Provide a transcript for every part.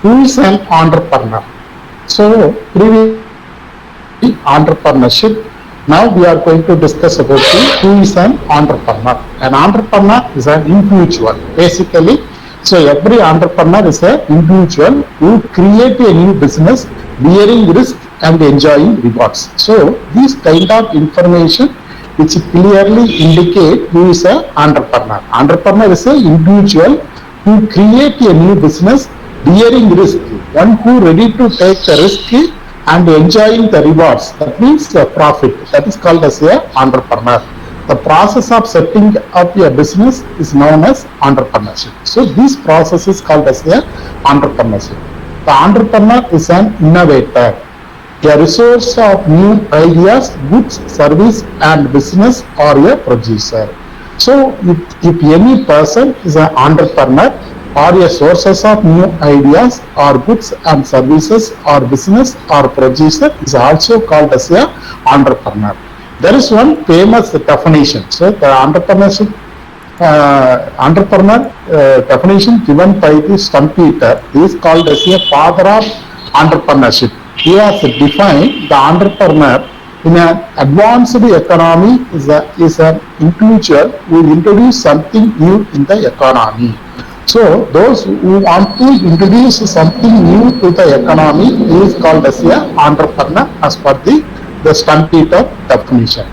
Who is an entrepreneur? So, entrepreneurship. Now we are going to discuss about who is an entrepreneur. An entrepreneur is an individual, basically. So every entrepreneur is an individual who create a new business, bearing risk and enjoying rewards. So these kind of information which clearly indicate who is an entrepreneur. Entrepreneur is an individual who create a new business, bearing risk, one who ready to take the risk and enjoying the rewards. That means the profit. That is called as a entrepreneur. The process of setting up a business is known as entrepreneurship. So this process is called as a entrepreneurship. The entrepreneur is an innovator, a resource of new ideas, goods, service and business, or a producer. So if any person is an entrepreneur or a sources of new ideas or goods and services or business or producer is also called as a entrepreneur. There is one famous definition. So the entrepreneurship entrepreneur definition given by the Stumpeter is called as a father of entrepreneurship. He has defined the entrepreneur in an advanced economy is an individual who introduce something new in the economy. So those who want to introduce something new to the economy is called as an entrepreneur as per the Stumpeter definition.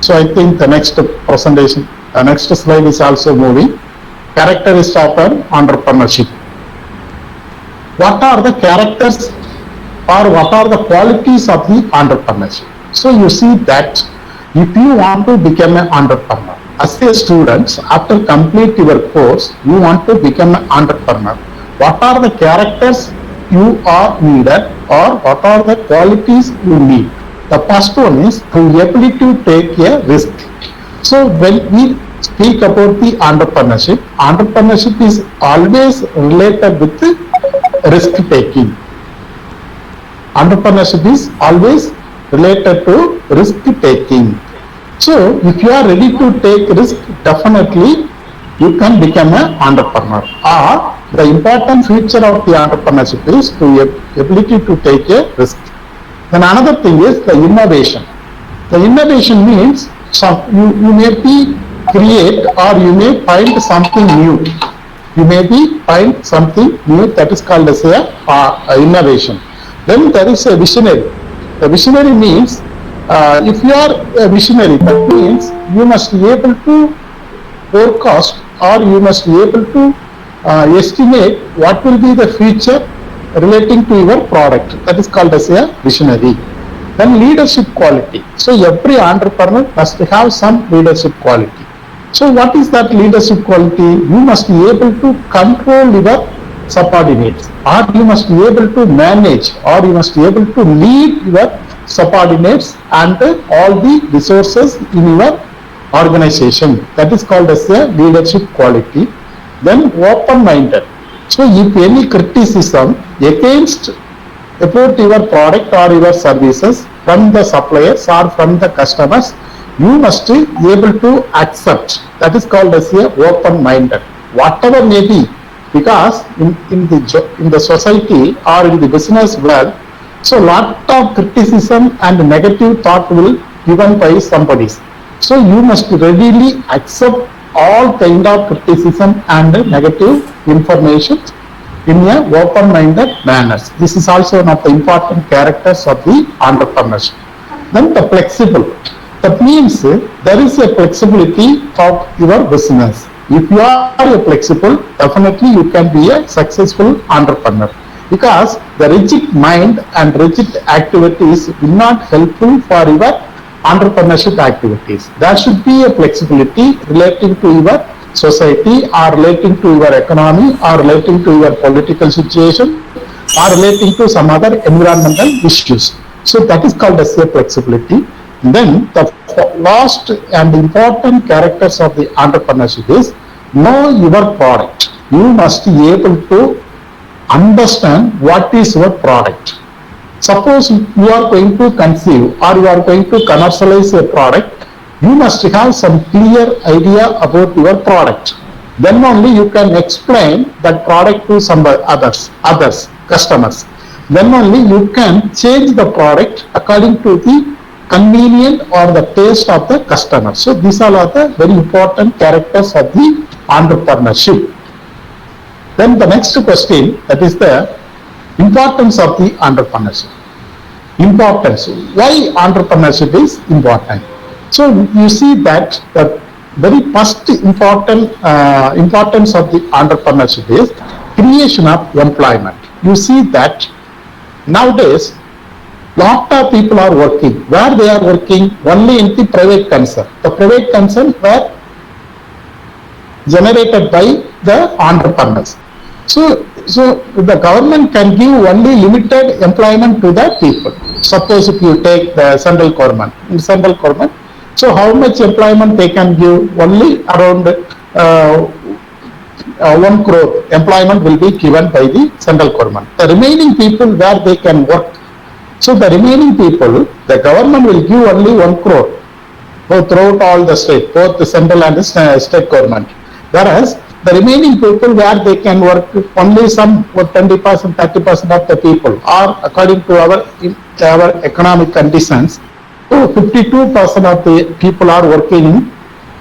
So I think the next presentation, the next slide is also moving. Characteristics of an entrepreneurship. What are the characters or what are the qualities of the entrepreneurship? So you see that if you want to become an entrepreneur, as a student, after complete your course, you want to become an entrepreneur. What are the characters you are needed or what are the qualities you need? The first one is the ability to take a risk. So when we speak about the entrepreneurship, entrepreneurship is always related with risk taking. Entrepreneurship is always related to risk taking. So if you are ready to take risk, definitely you can become an entrepreneur. Or the important feature of the entrepreneurship is the ability to take a risk. Then another thing is the innovation. The innovation means you may be create or you may find something new. You may be find something new, that is called as a innovation. Then there is a visionary. The visionary means if you are a visionary, that means you must be able to forecast or you must be able to estimate what will be the future relating to your product. That is called as a visionary. Then leadership quality. So every entrepreneur must have some leadership quality. So what is that leadership quality? You must be able to control your subordinates, or you must be able to manage, or you must be able to lead your subordinates and all the resources in your organization. That is called as a leadership quality. Then open-minded. So if any criticism against about your product or your services from the suppliers or from the customers, you must be able to accept. That is called as a open-minded. Whatever may be, because in the society or in the business world, so lot of criticism and negative thought will given by somebody. So you must readily accept all kind of criticism and negative information in a open-minded manner. This is also one of the important characters of the entrepreneurship. Then the flexible. That means there is a flexibility of your business. If you are flexible, definitely you can be a successful entrepreneur, because the rigid mind and rigid activities will not helpful for your entrepreneurship activities. There should be a flexibility relating to your society or relating to your economy or relating to your political situation or relating to some other environmental issues. So that is called as a flexibility. Then the last and important characters of the entrepreneurship is know your product. You must be able to understand what is your product. Suppose you are going to conceive or you are going to commercialize a product, you must have some clear idea about your product. Then only you can explain that product to some others. customers. Then only you can change the product according to the convenient or the taste of the customer. So these are the very important characters of the entrepreneurship. Then the next question, that is the importance of the entrepreneurship. Importance. Why entrepreneurship is important? So you see that the very first importance of the entrepreneurship is creation of employment. You see that nowadays lot of people are working. Where they are working? Only in the private concern. The private concern were generated by the entrepreneurs. So the government can give only limited employment to the people. Suppose if you take the central government, so how much employment they can give? Only around 1 crore employment will be given by the central government. The remaining people where they can work. So the remaining people, the government will give only 1 crore throughout all the state, both the central and the state government. Whereas the remaining people where they can work, only some 20%, 30% of the people are according to our economic conditions. So 52% of the people are working in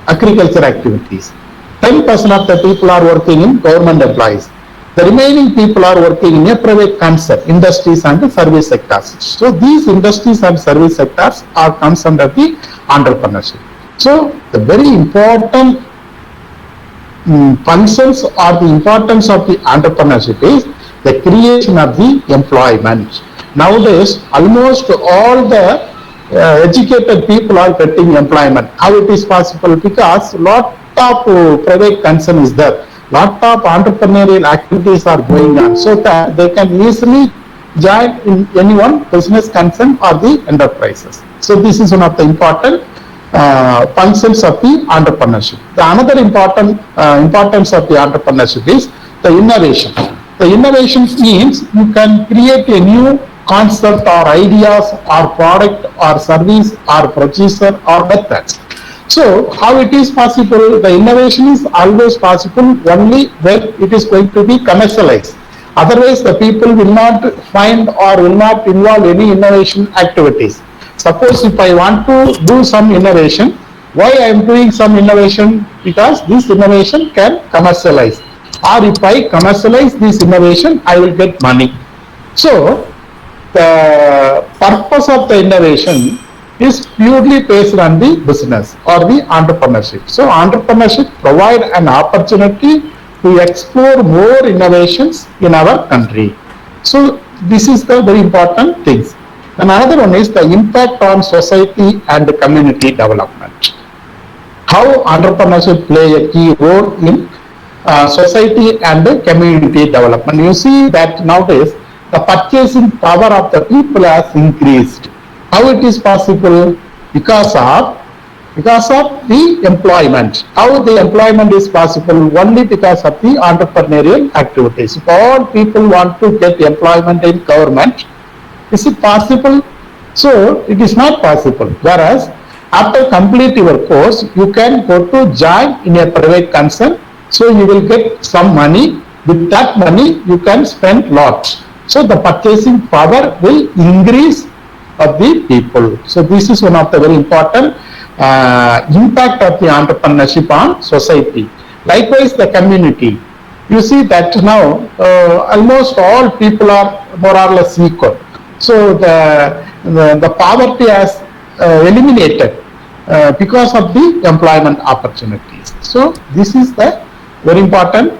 agriculture activities. 10% of the people are working in government employees. The remaining people are working in a private concern, industries and service sectors. So these industries and service sectors are comes under the entrepreneurship. So the very important functions or the importance of the entrepreneurship is the creation of the employment. Nowadays, almost all the educated people are getting employment. How it is possible? Because lot of private concern is there. Lot of entrepreneurial activities are going on, so that they can easily join in any one business concern or the enterprises. So this is one of the important functions of the entrepreneurship. The another important importance of the entrepreneurship is the innovation. The innovation means you can create a new concept or ideas or product or service or producer or methods. So how it is possible? The innovation is always possible only when it is going to be commercialized. Otherwise the people will not find or will not involve any innovation activities. Suppose if I want to do some innovation, why I am doing some innovation? Because this innovation can commercialize. Or if I commercialize this innovation, I will get money. So the purpose of the innovation is purely based on the business or the entrepreneurship. So entrepreneurship provide an opportunity to explore more innovations in our country. So this is the very important things. And another one is the impact on society and community development. How entrepreneurship play a key role in society and community development. You see that nowadays the purchasing power of the people has increased. How it is possible? Because of the employment. How the employment is possible? Only because of the entrepreneurial activities. If all people want to get employment in government, is it possible? So it is not possible. Whereas after complete your course, you can go to join in a private concern. So you will get some money. With that money, you can spend lots. So the purchasing power will increase of the people. So this is one of the very important impact of the entrepreneurship on society. Likewise, the community. You see that now almost all people are more or less equal. So the poverty has eliminated because of the employment opportunities. So this is the very important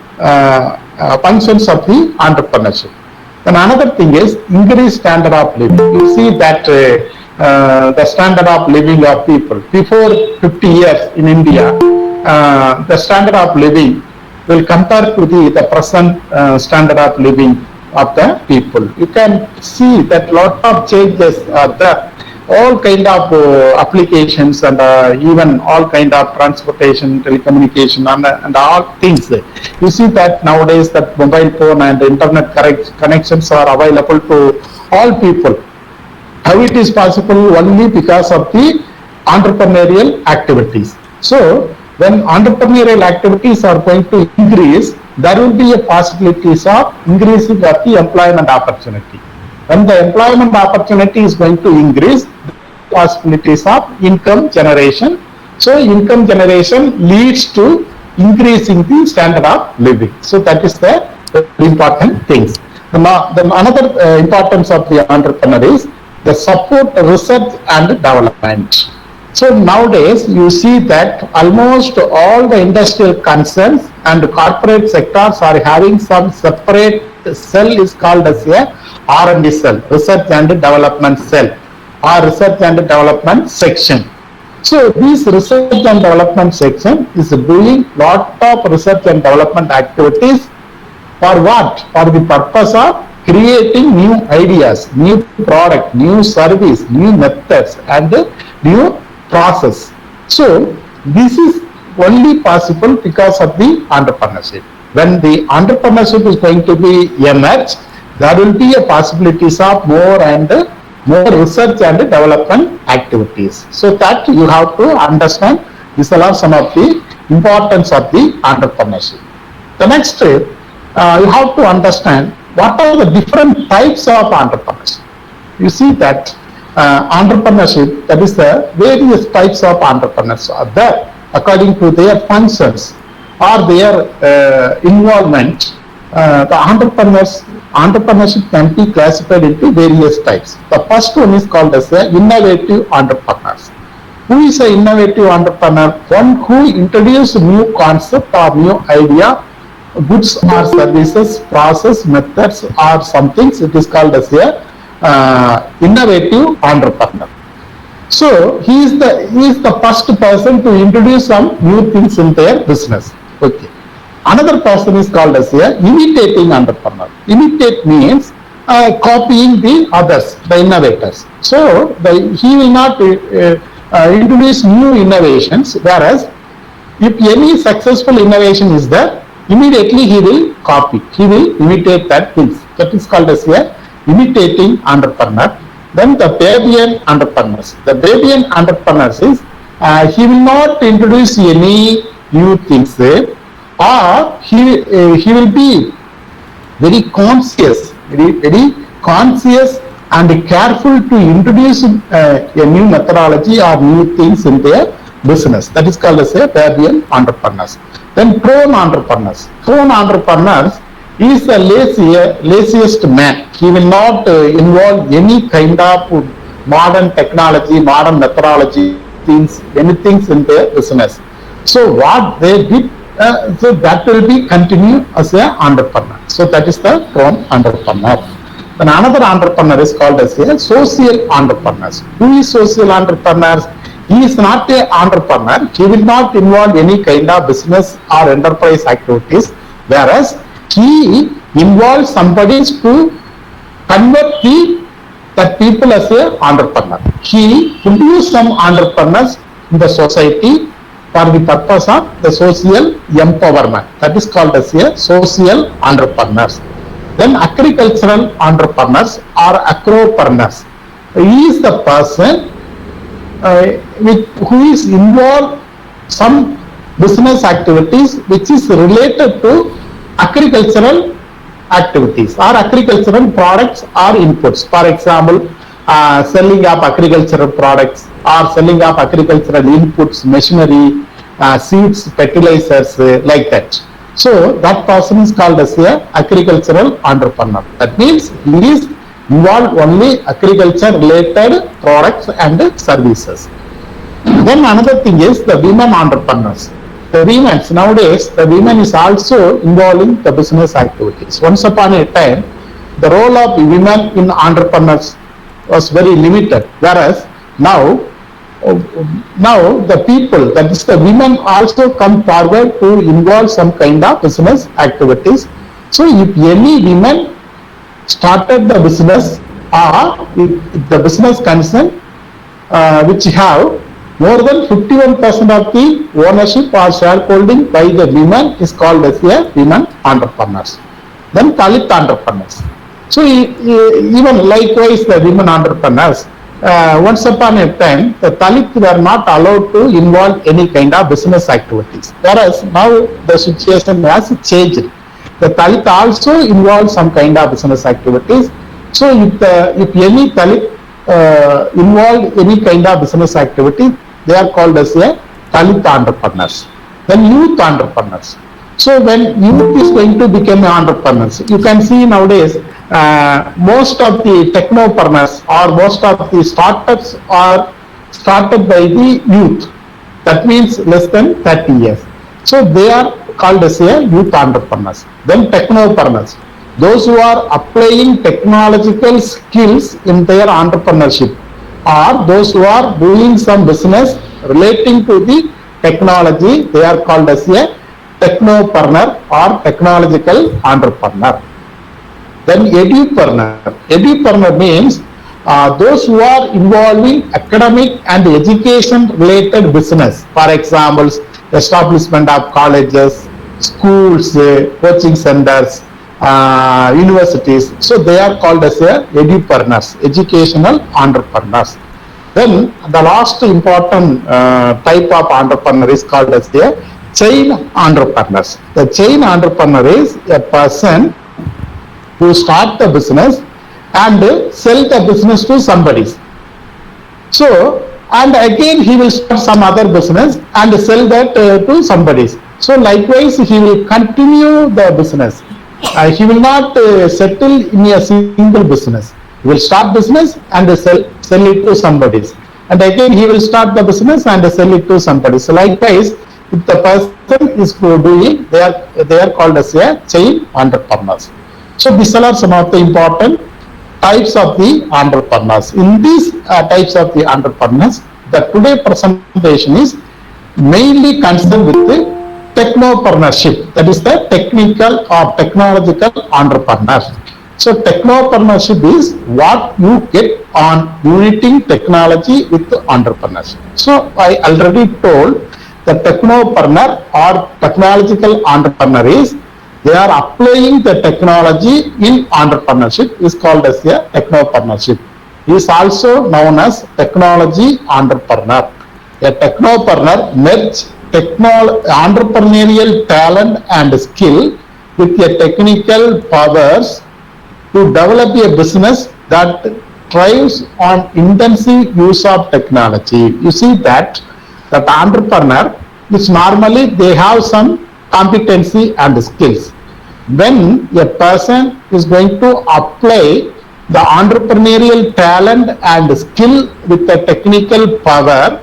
functions of the entrepreneurship. Then another thing is increased standard of living. You see that the standard of living of people before 50 years in India, the standard of living will compare to the present standard of living of the people. You can see that lot of changes are there. All kind of applications and even all kind of transportation, telecommunication and all things. You see that nowadays that mobile phone and internet connections are available to all people. How it is possible? Only because of the entrepreneurial activities. So when entrepreneurial activities are going to increase, there will be a possibilities of increasing of the employment opportunity. When the employment opportunity is going to increase, possibilities of income generation. So income generation leads to increasing the standard of living. So that is the important things. Another importance of the entrepreneur is the support research and development. So nowadays you see that almost all the industrial concerns and corporate sectors are having some separate cell is called as a R&D cell, research and development cell, or research and development section. So this research and development section is doing lot of research and development activities for what? For the purpose of creating new ideas, new product, new service, new methods and new process. So this is only possible because of the entrepreneurship. When the entrepreneurship is going to be emerged, there will be a possibilities of more and more research and development activities. So that you have to understand. These are some of the importance of the entrepreneurship. The next, you have to understand what are the different types of entrepreneurship. You see that entrepreneurship, that is the various types of entrepreneurs are there according to their functions or their involvement. The entrepreneurship can be classified into various types. The first one is called as the innovative entrepreneurs. Who is an innovative entrepreneur? One who introduces new concept or new idea, goods or services, process, methods or something. It is called as a innovative entrepreneur. So he is the first person to introduce some new things in their business. Okay. Another person is called as a imitating entrepreneur. Imitate means copying the others, the innovators. So he will not introduce new innovations, whereas if any successful innovation is there, immediately he will copy, he will imitate that things. That is called as a imitating entrepreneur. Then the Babian entrepreneurs. The Babian entrepreneurs is he will not introduce any new things, or he will be very conscious and careful to introduce a new methodology or new things in their business. That is called as a Babian entrepreneurs. Then prone entrepreneurs. Prone entrepreneurs is the laziest man. He will not involve any kind of modern technology, modern methodology, things, anything in their business. So what they did, so that will be continue as an entrepreneur. So that is the prone entrepreneur. Then another entrepreneur is called as a social entrepreneurs. Who is social entrepreneurs? He is not an entrepreneur. He will not involve any kind of business or enterprise activities, whereas he involves somebody to convert that people as an entrepreneur. He introduces some entrepreneurs in the society for the purpose of the social empowerment. That is called as a social entrepreneurs. Then agricultural entrepreneurs or agropreneurs. He is the person who is involved some business activities which is related to agricultural activities or agricultural products or inputs. For example, selling of agricultural products or selling of agricultural inputs, machinery, seeds, fertilizers, like that. So that person is called as a agricultural entrepreneur. That means he is involved only agriculture related products and services. Then another thing is the women entrepreneurs. The women, nowadays the women is also involving the business activities. Once upon a time, the role of women in entrepreneurs was very limited, whereas now the people, that is the women, also come forward to involve some kind of business activities. So if any women started the business or if the business concern which have more than 51% of the ownership or shareholding by the women is called as a women entrepreneurs. Then Dalit entrepreneurs. So even likewise the women entrepreneurs, once upon a time the Dalit were not allowed to involve any kind of business activities, whereas now the situation has changed. The Dalit also involves some kind of business activities. So if any Dalit involve any kind of business activity, they are called as a Dalit entrepreneurs. Then youth entrepreneurs. So when youth is going to become entrepreneurs, you can see nowadays most of the technopreneurs or most of the startups are started by the youth. That means less than 30 years. So they are called as a youth entrepreneurs. Then technopreneurs, those who are applying technological skills in their entrepreneurship, or those who are doing some business relating to the technology, they are called as a technopreneur or technological entrepreneur. Then edupreneur. Edupreneur means those who are involving academic and education related business. For example, establishment of colleges, schools, coaching centers, universities. So they are called as edupreneurs, educational entrepreneurs. Then the last important type of entrepreneur is called as a chain entrepreneurs. The chain entrepreneur is a person who start the business and sell the business to somebody. So, and again he will start some other business and sell that to somebody. So likewise he will continue the business. He will not settle in a single business. He will start business and sell it to somebody. And again he will start the business and sell it to somebody. So likewise, if the person is doing, they are called as a chain entrepreneurs. So these are some of the important types of the entrepreneurs. In these types of the entrepreneurs, the today presentation is mainly concerned with the technopreneurship, that is the technical or technological entrepreneurs. So technopreneurship is what you get on uniting technology with entrepreneurship. So I already told the technopreneur or technological entrepreneur is they are applying the technology in entrepreneurship is called as a technopreneurship. He is also known as technology entrepreneur. A technopreneur merges entrepreneurial talent and skill with a technical powers to develop a business that thrives on intensive use of technology. You see that entrepreneur is normally they have some competency and skills. When a person is going to apply the entrepreneurial talent and skill with a technical power,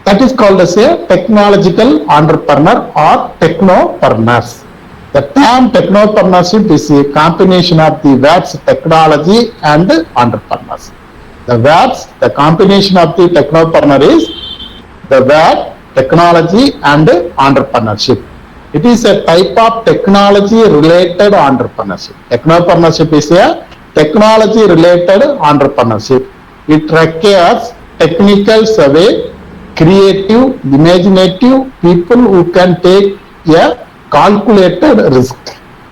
that is called as a technological entrepreneur or technopreneurs. The term technopreneurship is a combination of the words technology and entrepreneurs. The words, the combination of the technopreneur is the word technology and entrepreneurship. It is a type of technology related entrepreneurship. Technopreneurship is a technology related entrepreneurship. It requires technical survey, creative, imaginative people who can take a calculated risk.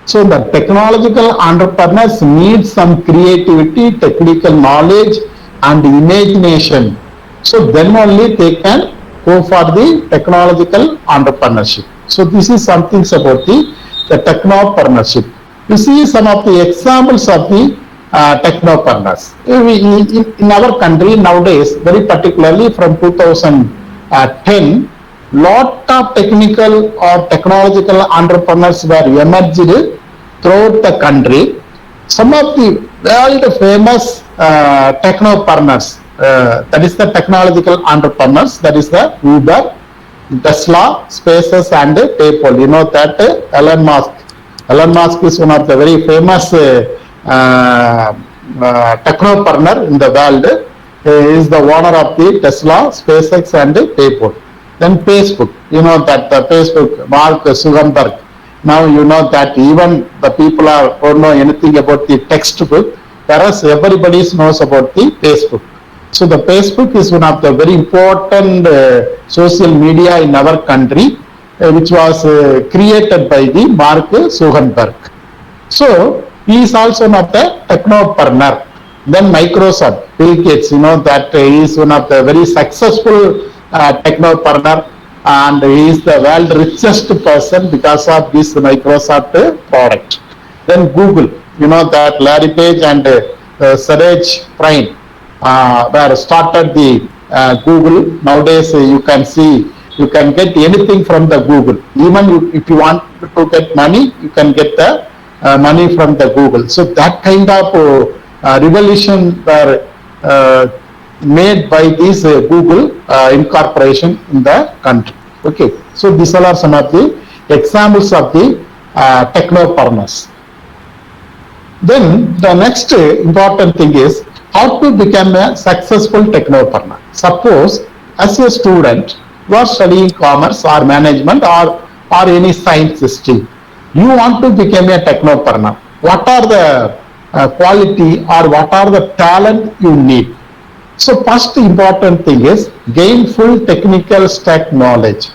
So the technological entrepreneurs need some creativity, technical knowledge and imagination. So then only they can go for the technological entrepreneurship. So this is something about the technopreneurship. You see some of the examples of the technopreneurs. In our country nowadays, very particularly from 2010, lot of technical or technological entrepreneurs were emerged throughout the country. Some of the world famous technopreneurs, that is the technological entrepreneurs, that is the Uber, Tesla, SpaceX and PayPal. You know that Elon Musk. Elon Musk is one of the very famous technopreneur in the world. He is the owner of the Tesla, SpaceX and PayPal. Then Facebook, you know that the Facebook, Mark Zuckerberg. Now you know that even the people don't know anything about the textbook, whereas everybody knows about the Facebook. So the Facebook is one of the very important social media in our country, which was created by the Mark Zuckerberg. So he is also one of the technopreneur. Then Microsoft, Bill Gates, you know that he is one of the very successful technopreneur. and he is the world richest person because of this Microsoft product. Then Google, that Larry Page and Sergey Brin were started the Google. Nowadays you can see, you can get anything from the Google. Even if you want to get money, you can get the money from the Google. So that kind of revolution were made by this Google incorporation in the country. Okay, so these are some of the examples of the technopreneurs. Then the next important thing is how to become a successful technopreneur. Suppose as a student you are studying commerce or management or any science stream, you want to become a technopreneur. What are the quality or what are the talent you need? So first important thing is gain full technical stack knowledge.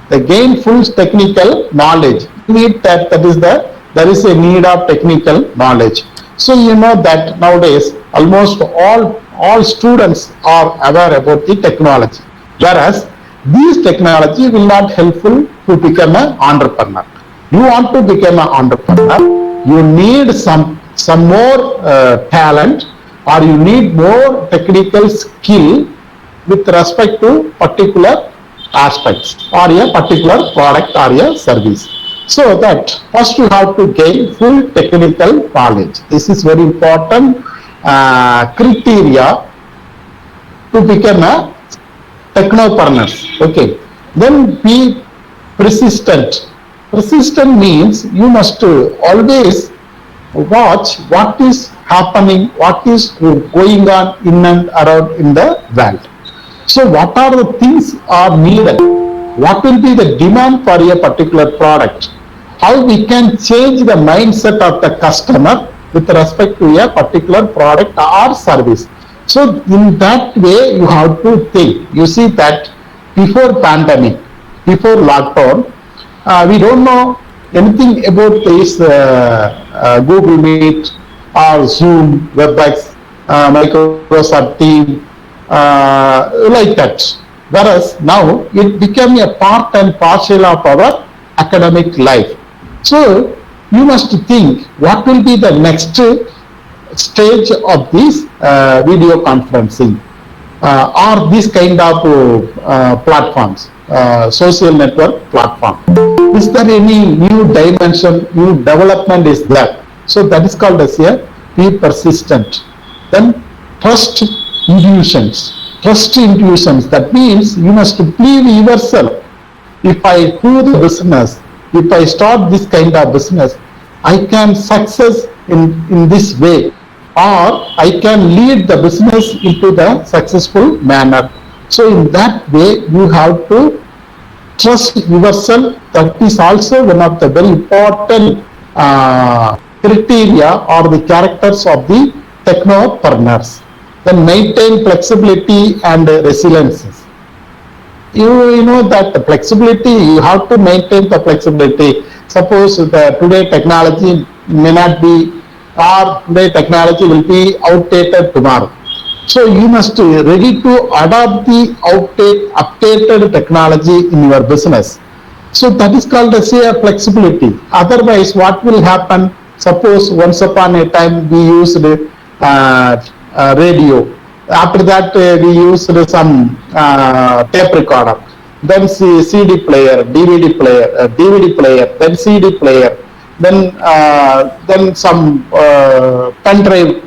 The gain full technical knowledge, need that there is a need of technical knowledge. So that nowadays almost all students are aware about the technology, whereas these technology will not helpful to become an entrepreneur. You want to become an entrepreneur, you need some more talent, or you need more technical skill with respect to particular aspects or a particular product or a service. So that first you have to gain full technical knowledge. This is very important criteria to become a technopreneur. Okay. Then be persistent. Persistent means you must always watch what is happening, what is going on in and around in the world. So what are the things are needed? What will be the demand for a particular product? How we can change the mindset of the customer with respect to a particular product or service. So in that way you have to think. You see that before pandemic, before lockdown, we don't know anything about this Google Meet or Zoom, WebEx, Microsoft Teams, like that. Whereas now it became a part and parcel of our academic life. So you must think what will be the next stage of this video conferencing or this kind of platforms, social network platform. Is there any new dimension, new development is there? So that is called as a be persistent. Then trust intuitions. Trust intuitions. That means you must believe yourself. If I do the business, if I start this kind of business, I can success in this way, or I can lead the business into the successful manner. So in that way you have to trust yourself. That is also one of the very important criteria or the characters of the technopreneurs. Then maintain flexibility and resilience. You know that the flexibility, you have to maintain the flexibility. Suppose today technology may not be, or today technology will be outdated tomorrow. So you must be ready to adopt the updated technology in your business. So that is called as a flexibility. Otherwise, what will happen? Suppose once upon a time we used radio. After that we used some tape recorder. Then CD player, DVD player, then CD player, then some pen drive.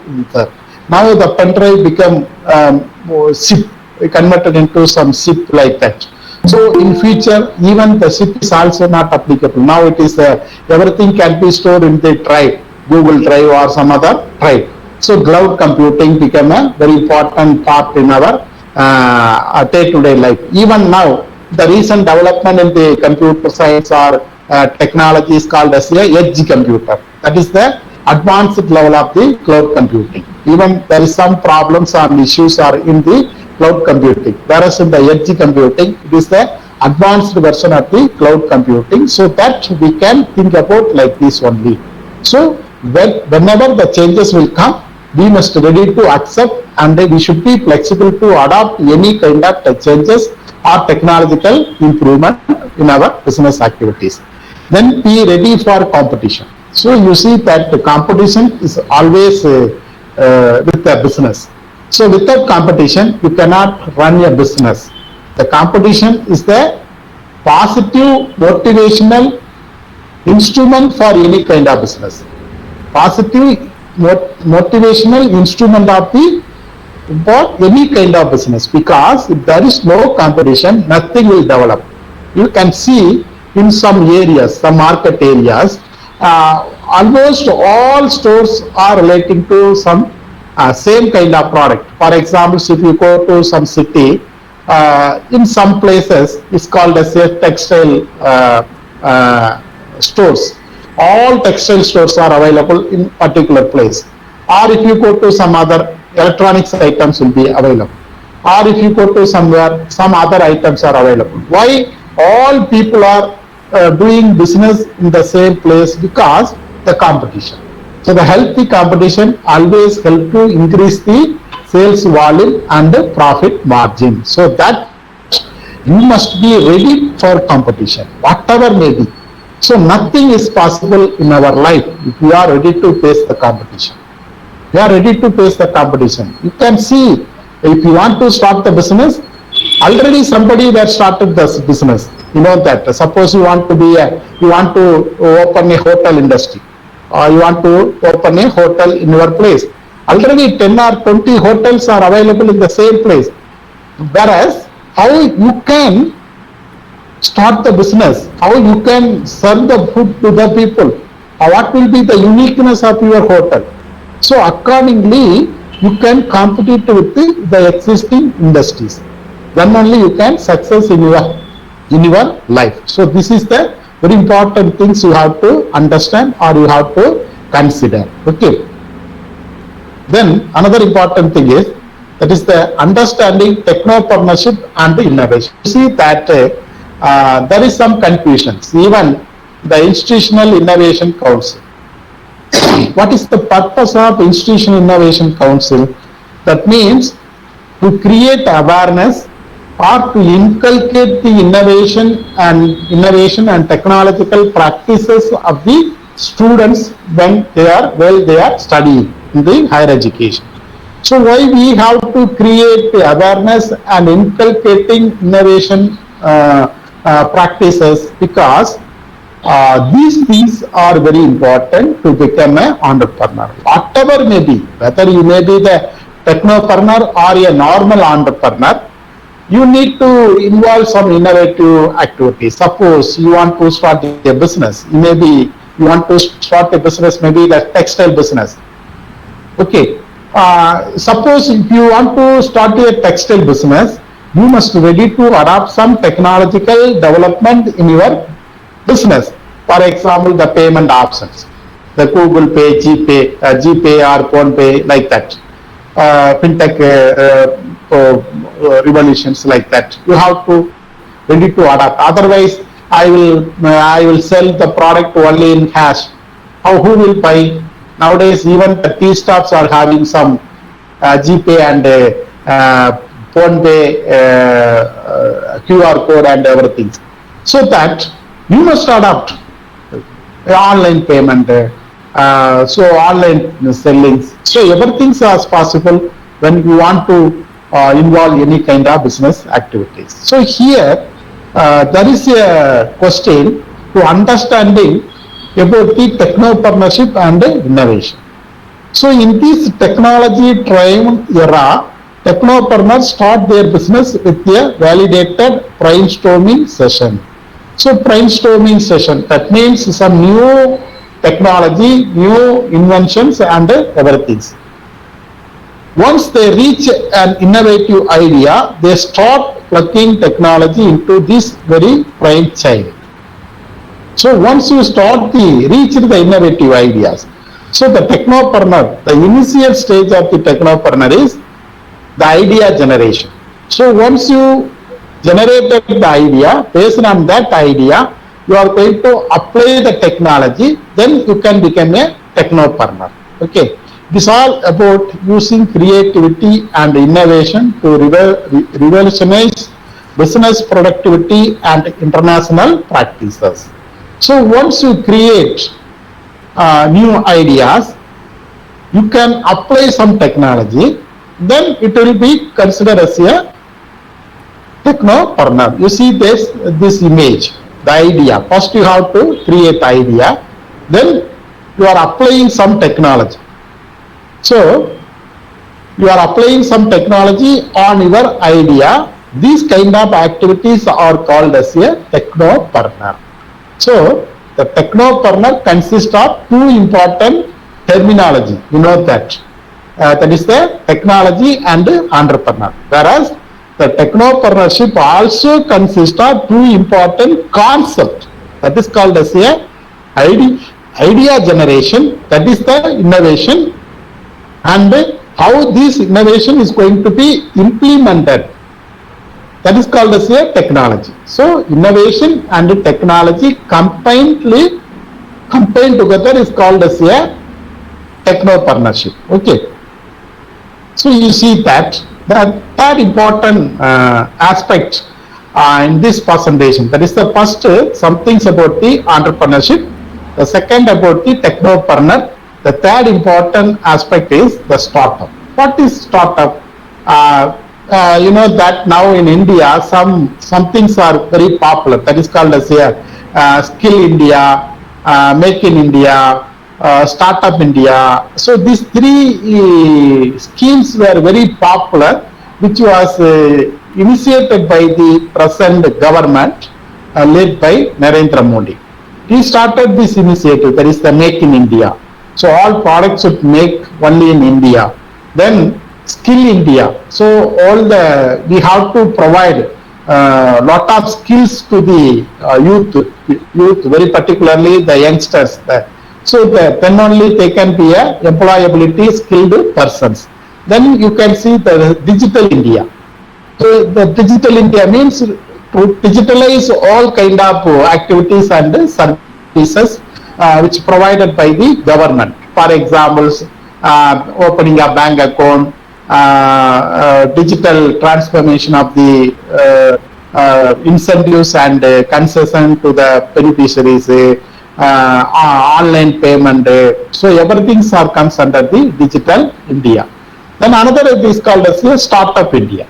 Now the pen drive become zip, converted into some zip like that. So in future, even the zip is also not applicable. Now it is everything can be stored in the drive, Google Drive or some other drive. So cloud computing became a very important part in our day-to-day life. Even now, the recent development in the computer science or technology is called as the edge computer. That is the advanced level of the cloud computing. Even there is some problems or issues are in the cloud computing. Whereas in the edge computing, it is the advanced version of the cloud computing. So that we can think about like this only. So whenever the changes will come, we must be ready to accept, and we should be flexible to adopt any kind of changes or technological improvement in our business activities. Then be ready for competition. So you see that the competition is always with the business. So without competition, you cannot run your business. The competition is the positive motivational instrument for any kind of business. Positive motivational instrument of the for any kind of business, because if there is no competition, nothing will develop. You can see in some areas, some market areas, almost all stores are relating to some same kind of product. For example, if you go to some city, in some places it's called as a textile stores. All textile stores are available in particular place. Or if you go to some other, electronics items will be available. Or if you go to somewhere, some other items are available. Why all people are doing business in the same place? Because the competition. So the healthy competition always help to increase the sales volume and the profit margin. So that you must be ready for competition, whatever may be. So nothing is possible in our life if we are ready to face the competition. We are ready to face the competition. You can see, if you want to start the business, already somebody that started this business. You know that. Suppose you want to open a hotel industry, or you want to open a hotel in your place. Already 10 or 20 hotels are available in the same place. Whereas, how you can start the business, how you can serve the food to the people, what will be the uniqueness of your hotel. So accordingly, you can compete with the existing industries. Then only you can success in your life. So this is the very important things you have to understand or you have to consider. Okay. Then another important thing is, that is the understanding technopreneurship and innovation. You see that there is some confusions. Even the Institutional Innovation Council. What is the purpose of Institutional Innovation Council? That means to create awareness or to inculcate the innovation and technological practices of the students when they are studying in the higher education. So why we have to create the awareness and inculcating innovation practices? Because these things are very important to become an entrepreneur. Whatever may be, whether you may be the technopreneur or a normal entrepreneur, you need to involve some innovative activities. Suppose you want to start a business, you want to start a business, maybe the textile business. Okay. Suppose if you want to start a textile business, you must be ready to adopt some technological development in your business. For example, the payment options, the Google Pay, GPay or PhonePe, like that. Fintech revolutions like that. You have to ready to adapt. Otherwise, I will sell the product only in cash. Who will buy? Nowadays, even the tea shops are having some GPay and PhonePe QR code and everything. So that you must adopt online payment, so online sellings. So everything is possible when you want to involve any kind of business activities. So here there is a question to understanding about the technopreneurship and innovation. So in this technology-driven era, technopreneurs start their business with a validated brainstorming session. So brainstorming session, that means some new technology, new inventions and everything. Once they reach an innovative idea, they start plugging technology into this very brainchild. So once you reach the innovative ideas, so the technopreneur, the initial stage of the technopreneur is the idea generation. So once you generated the idea, based on that idea, you are going to apply the technology, then you can become a technopreneur. Okay. This is all about using creativity and innovation to revolutionize business productivity and international practices. So once you create new ideas, you can apply some technology, then it will be considered as a technopreneur. You see this image, the idea. First you have to create idea, then you are applying some technology. So you are applying some technology on your idea. These kind of activities are called as a technopreneur. So the technopreneur consists of two important terminology. You know that. That is the technology and entrepreneur. Whereas the technopreneurship also consists of two important concepts. That is called as a idea generation. That is the innovation, and how this innovation is going to be implemented. That is called as a technology. So innovation and technology combined together is called as a technopreneurship. Okay. So you see that important aspect in this presentation. That is the first some things about the entrepreneurship. The second about the technopreneur. The third important aspect is the startup. What is startup? You know that now in India some things are very popular. That is called as a Skill India, Make in India, Startup India. So these three schemes were very popular, which was initiated by the present government led by Narendra Modi. He started this initiative, that is the Make in India. So all products should make only in India. Then Skill India. So we have to provide lot of skills to the youth, very particularly the youngsters. So then only they can be a employability skilled persons. Then you can see the Digital India. So the Digital India means to digitalize all kind of activities and services which provided by the government. For example, opening a bank account, digital transformation of the incentives and concession to the beneficiaries, online payment. So everything comes under the Digital India. Then another is called as the Startup India.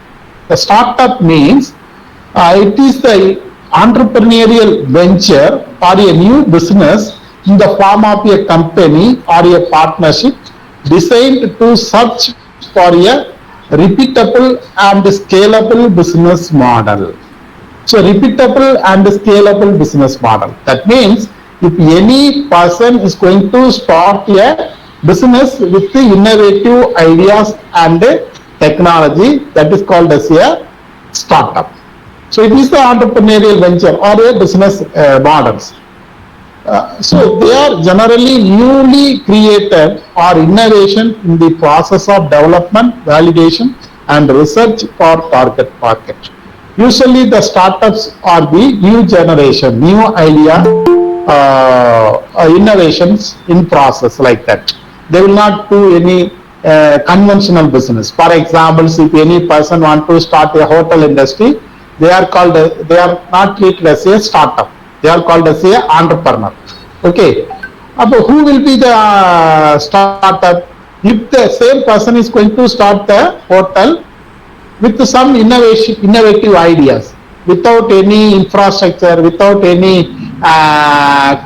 The startup means it is the entrepreneurial venture or a new business in the form of a company or a partnership designed to search for a repeatable and scalable business model. So repeatable and scalable business model. That means if any person is going to start a business with the innovative ideas and technology, that is called as a startup. So it is the entrepreneurial venture or a business models. So they are generally newly created or innovation in the process of development, validation and research for target market. Usually the startups are the new generation, new idea, innovations in process like that. They will not do any conventional business. For example, if any person want to start a hotel industry, they are not treated as a startup. They are called as a entrepreneur. Okay. Who will be the startup? If the same person is going to start the hotel with some innovative ideas, without any infrastructure, without any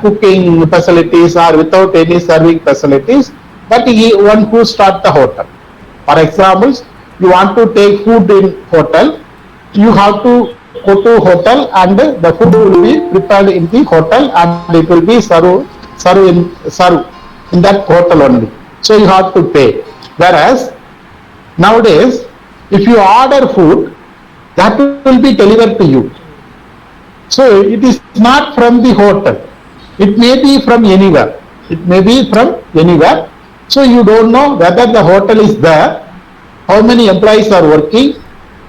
cooking facilities or without any serving facilities, but one who start the hotel. For example, you want to take food in hotel, you have to go to hotel and the food will be prepared in the hotel and it will be served in that hotel only. So you have to pay. Whereas nowadays, if you order food, that will be delivered to you. So it is not from the hotel. It may be from anywhere. So you don't know whether the hotel is there, how many employees are working,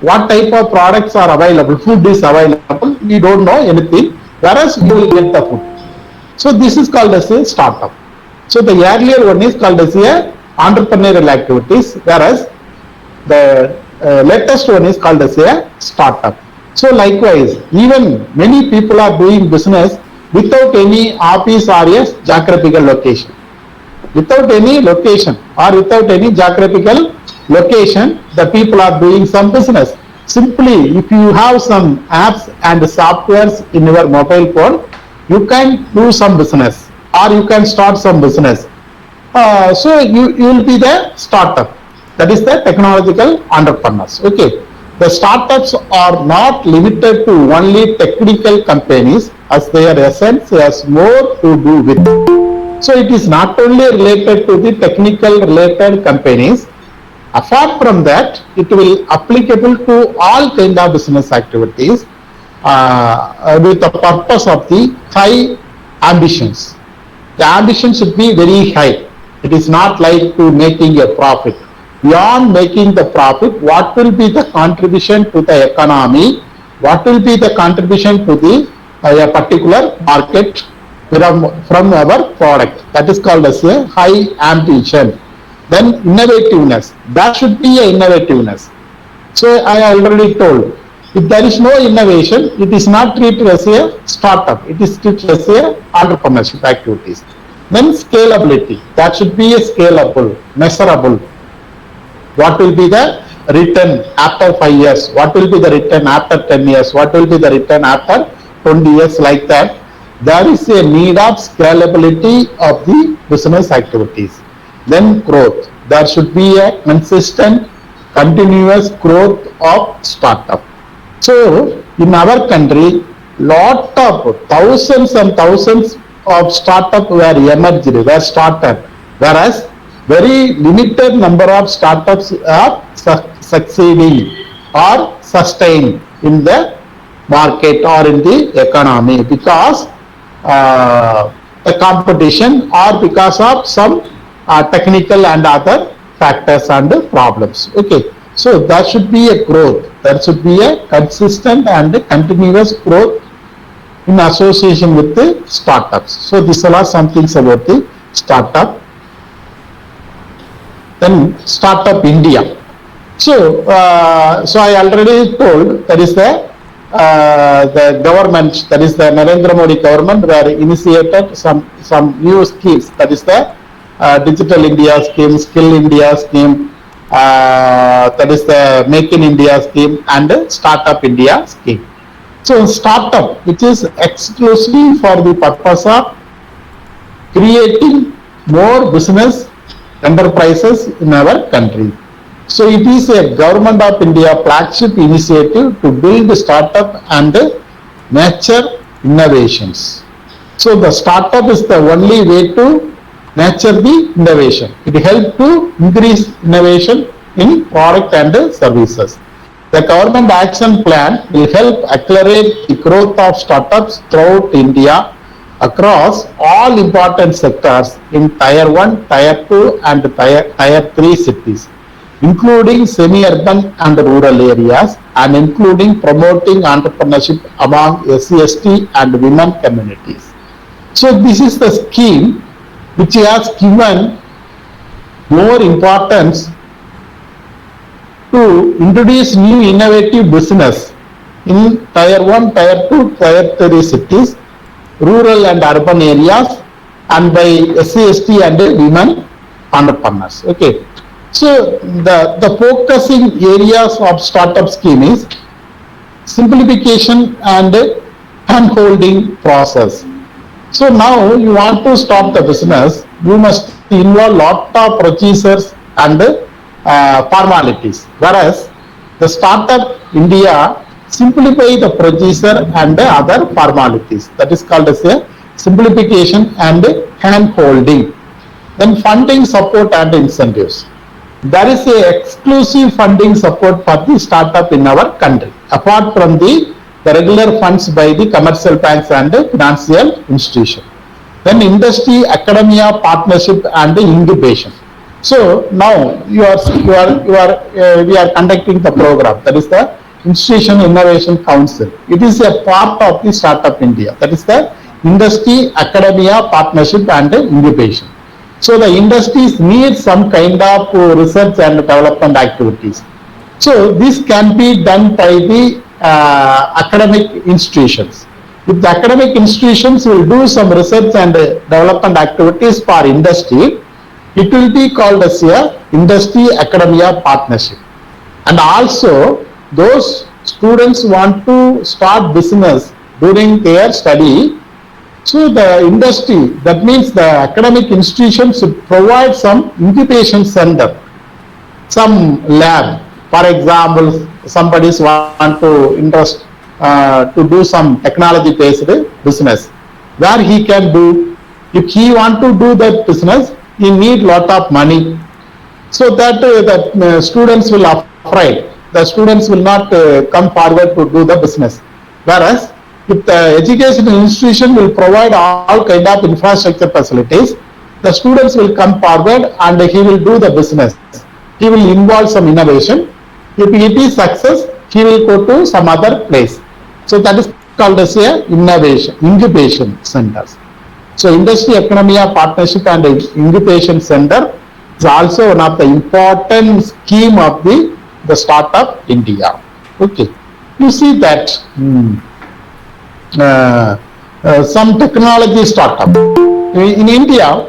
what type of products are available, food is available, we don't know anything, whereas you will get the food. So this is called as a startup. So the earlier one is called as a entrepreneurial activities, whereas the latest one is called as a startup. So likewise, even many people are doing business without any office or a geographical location. Without any location or without any geographical location, the people are doing some business. Simply, if you have some apps and softwares in your mobile phone, you can do some business or you can start some business. So you will be the startup. That is the technological entrepreneurs. Okay. The startups are not limited to only technical companies, as their essence has more to do with. So it is not only related to the technical related companies. Apart from that, it will applicable to all kind of business activities with the purpose of the high ambitions. The ambition should be very high. It is not like to making a profit. Beyond making the profit, what will be the contribution to the economy? What will be the contribution to the a particular market from our product? That is called as a high ambition. Then innovativeness. That should be a innovativeness. So I already told, if there is no innovation, it is not treated as a startup. It is treated as a entrepreneurship activities. Then scalability. That should be a scalable, measurable. What will be the return after 5 years? What will be the return after 10 years? What will be the return after 20 years? Like that. There is a need of scalability of the business activities. Then growth. There should be a consistent, continuous growth of startup. So in our country, lot of thousands and thousands of startup were started, whereas very limited number of startups are succeeding or sustained in the market or in the economy because the competition or because of some technical and other factors and problems. Okay, so there should be a growth. There should be a consistent and continuous growth in association with the startups. So these are some things about the startup. Then Startup India. So I already told that is the government, that is the Narendra Modi government, where initiated some new schemes. That is the Digital India scheme, Skill India scheme, that is the Make in India scheme, and Startup India scheme. So startup, which is exclusively for the purpose of creating more business enterprises in our country. So it is a Government of India flagship initiative to build startup and nurture innovations. So the startup is the only way to nurture the innovation. It helps to increase innovation in product and services. The government action plan will help accelerate the growth of startups throughout India across all important sectors in Tier 1, Tier 2 and Tier 3 cities, including semi-urban and rural areas, and including promoting entrepreneurship among SC/ST and women communities. So this is the scheme which has given more importance to introduce new innovative business in Tier 1, Tier 2, Tier 3 cities, rural and urban areas, and by SC/ST and women entrepreneurs. Okay. So the focusing areas of startup scheme is simplification and hand-holding process. So now you want to start the business, you must involve lot of procedures and formalities, whereas the Startup India simplify the procedure and other formalities. That is called as a simplification and hand-holding. Then funding, support and incentives. There is a exclusive funding support for the startup in our country, apart from the regular funds by the commercial banks and financial institutions. Then industry, academia, partnership and incubation. So now we are conducting the program, that is the Institution Innovation Council. It is a part of the Startup India, that is the industry, academia, partnership and incubation. So the industries need some kind of research and development activities. So this can be done by the academic institutions. If the academic institutions will do some research and development activities for industry, it will be called as a industry academia partnership. And also those students want to start business during their study, so the industry, that means the academic institution, should provide some incubation center, some lab. For example, somebody want to interest to do some technology based business, where he can do. If he want to do that business, he need lot of money, so that students will afraid. The students will not come forward to do the business. Whereas if the educational institution will provide all kind of infrastructure facilities, the students will come forward and he will do the business. He will involve some innovation. If it is success, he will go to some other place. So that is called as a innovation, incubation centers. So industry academia partnership and incubation center is also one of the important scheme of the startup India. Okay, you see that some technology startup in India.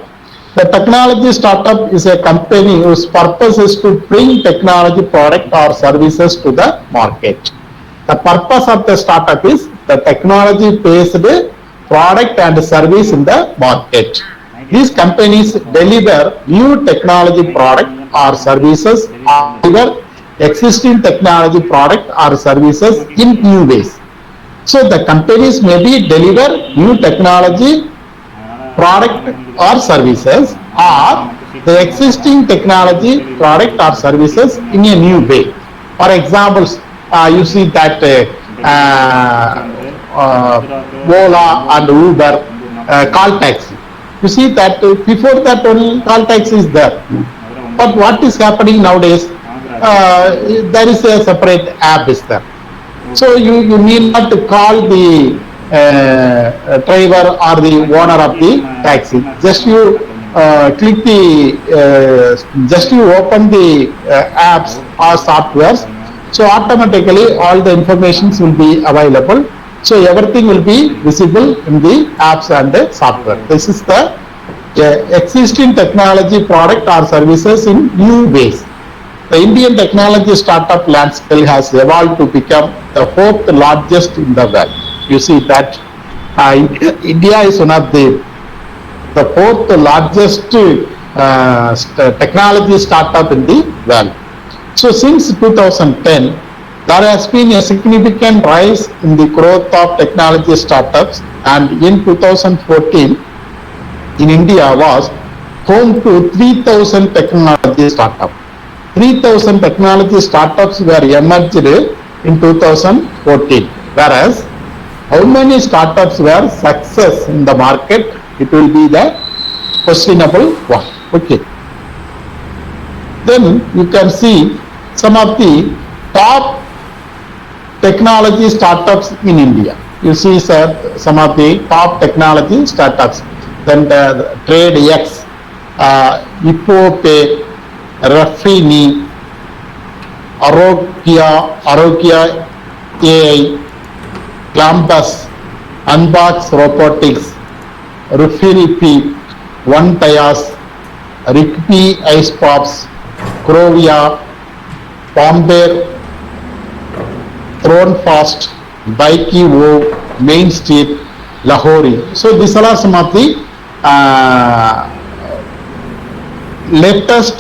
The technology startup is a company whose purpose is to bring technology product or services to the market. The purpose of the startup is the technology based product and service in the market. These companies deliver new technology product or services, or deliver existing technology product or services in new ways. So the companies may be deliver new technology product or services, or the existing technology product or services in a new way. For example, you see that Ola and Uber call taxi. You see that before that only call taxi is there. But what is happening nowadays? There is a separate app is there. So you need not to call the driver or the owner of the taxi. Just you click the, just you open the apps or softwares. So automatically all the informations will be available. So everything will be visible in the apps and the software. This is the existing technology product or services in new ways. The Indian technology startup landscape has evolved to become the fourth largest in the world. You see that India is one of the fourth largest technology startup in the world. So since 2010, there has been a significant rise in the growth of technology startups, and in 2014, in India was home to 3,000 technology startups. 3,000 technology startups were emerged in 2014, whereas how many startups were success in the market, it will be the questionable one. Okay. Then you can see some of the top technology startups in India. You see, sir, some of the top technology startups. Then the TradeX, Ippopay, Rafini, Arogya AI, Clampus, Unbox Robotics, Rufiripi, One Tires, Rigby Ice Pops, Crovia, Bombay, Throne Fast, Bikey Wo, Main Street, Lahori. So these are some of the latest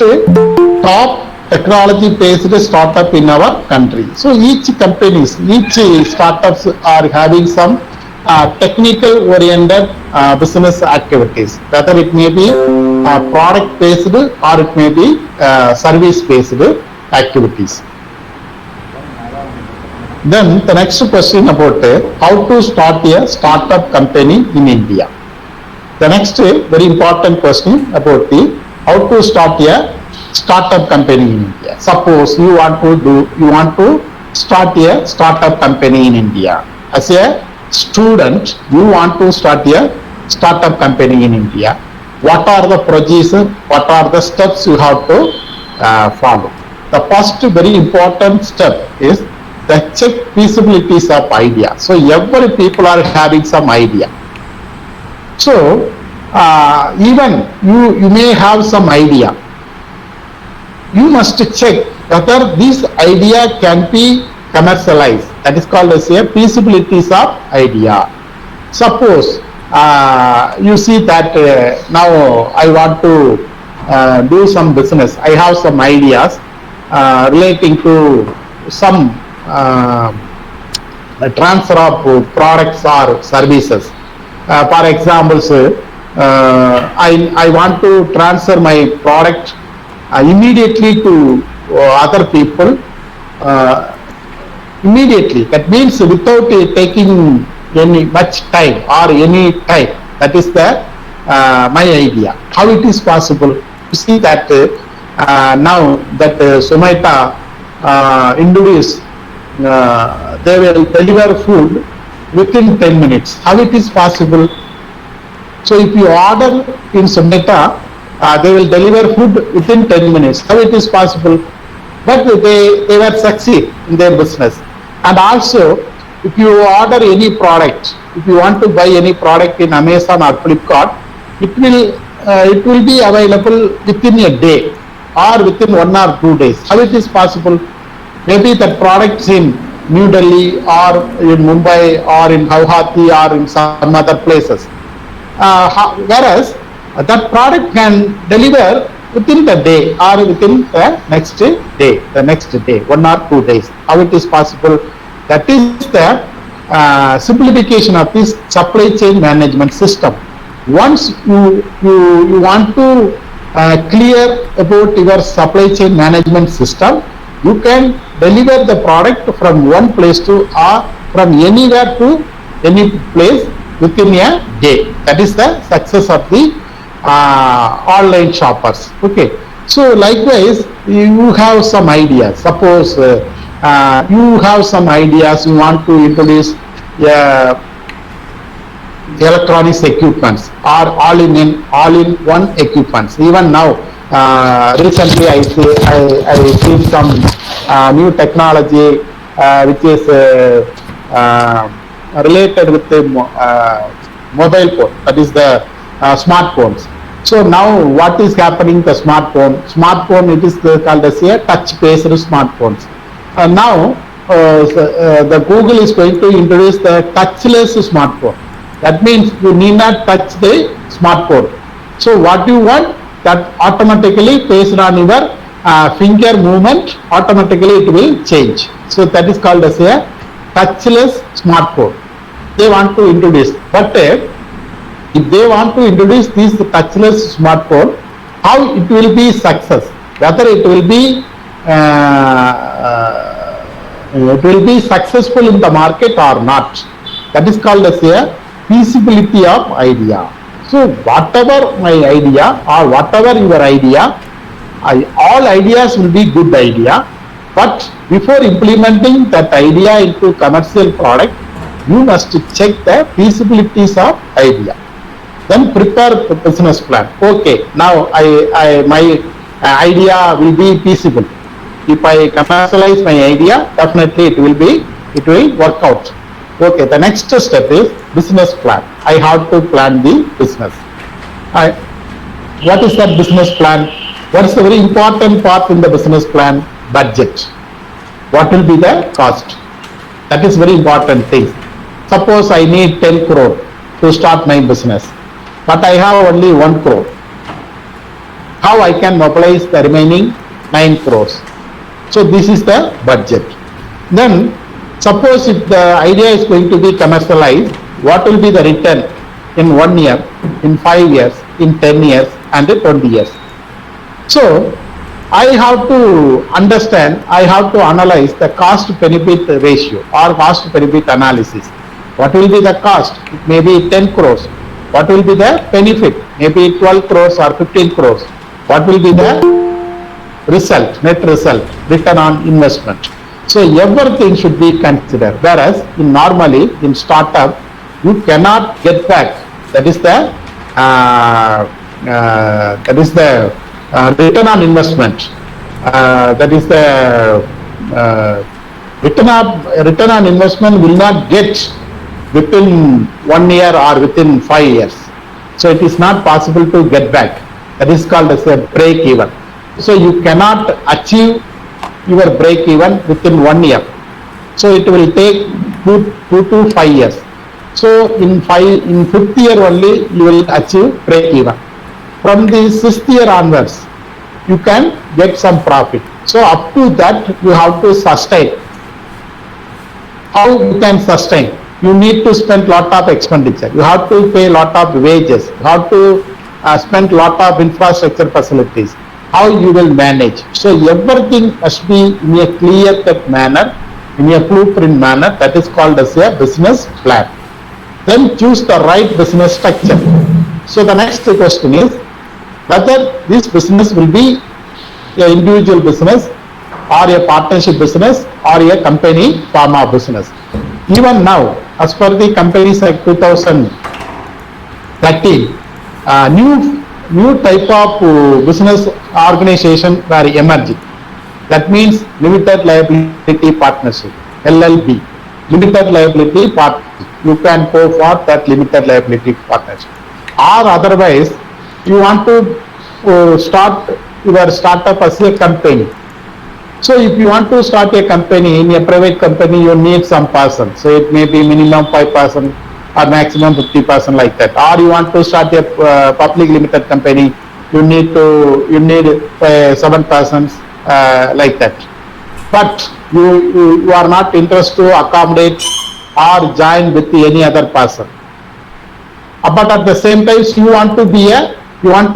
top technology based startup in our country. So each companies, each startups are having some technical oriented business activities, whether it may be product based or it may be service based activities. Then the next question about how to start a startup company in India. The next very important question about the how to start a startup company in India. Suppose you want to start a startup company in India. As a student, you want to start a startup company in India. What are the procedures? What are the steps you have to follow? The first very important step is the check feasibilities of idea. So every people are having some idea. So even you may have some idea. You must check whether this idea can be commercialized. That is called as a feasibilities of idea. Suppose you see that now I want to do some business. I have some ideas relating to some transfer of products or services. For example, I want to transfer my product immediately to other people. Immediately, that means without taking any much time or any time. That is the my idea. How it is possible? You see that now that Zomato introduced, they will deliver food within 10 minutes. How it is possible? So if you order in Zomato, they will deliver food within 10 minutes. How it is possible? But they were succeed in their business. And also, if you order any product, if you want to buy any product in Amazon or Flipkart, it will be available within a day or within 1 or 2 days. How it is possible? Maybe the products in New Delhi or in Mumbai or in Guwahati or in some other places. Whereas that product can deliver within the day or within the next day, 1 or 2 days. How it is possible? That is the simplification of this supply chain management system. Once you want to clear about your supply chain management system, you can deliver the product from one place to or from anywhere to any place within a day. That is the success of the online shoppers. Okay. So likewise, you have some ideas. Suppose you have some ideas. You want to introduce electronics equipments or all-in-one equipments. Even now, recently I seen some new technology which is related with the mobile phone. That is the smartphones. So now what is happening? The smartphone it is called as a touch-based smartphones. Now the Google is going to introduce the touchless smartphone. That means you need not touch the smartphone. So what you want, that automatically based on your finger movement, automatically it will change. So that is called as a touchless smartphone. They want to introduce, but if they want to introduce this touchless smartphone, how it will be success? Whether it will be successful in the market or not. That is called as a feasibility of idea. So whatever my idea or whatever your idea, all ideas will be good idea. But before implementing that idea into commercial product, you must check the feasibilities of idea. Then prepare the business plan. Okay, now my idea will be feasible. If I commercialize my idea, definitely it will work out. Okay, the next step is business plan. I have to plan the business. What is that business plan? What is the very important part in the business plan? Budget. What will be the cost? That is very important thing. Suppose I need 10 crore to start my business, but I have only 1 crore. How I can mobilize the remaining 9 crores? So this is the budget. Then suppose if the idea is going to be commercialized, what will be the return in 1 year, in 5 years, in 10 years and 20 years? So I have to understand, I have to analyze the cost benefit ratio or cost benefit analysis. What will be the cost? It may be 10 crores. What will be the benefit? Maybe 12 crores or 15 crores. What will be the result, net result, return on investment? So everything should be considered. Whereas in startup, you cannot get back. That is the return on investment. That is the Return on investment will not get within 1 year or within 5 years. So it is not possible to get back. That is called as a break even. So you cannot achieve your break even within 1 year. So it will take 2 to 5 years. So in 5th year only you will achieve break even. From the 6th year onwards, you can get some profit. So up to that you have to sustain. How you can sustain? You need to spend lot of expenditure. You have to pay lot of wages. You have to spend lot of infrastructure facilities. How you will manage? So everything must be in a clear-cut manner, in a blueprint manner. That is called as a business plan. Then choose the right business structure. So the next question is whether this business will be an individual business or a partnership business or a company pharma business. Even now, as per the Companies Act 2013, new type of business organization were emerging. That means limited liability partnership, LLP, limited liability partnership. You can go for that limited liability partnership. Or otherwise, you want to start your startup as a company. So if you want to start a company, in a private company, you need some person. So it may be minimum 5% or maximum 50% like that. Or you want to start a public limited company, you need 7 persons like that. But you are not interested to accommodate or join with any other person. But at the same time, you want to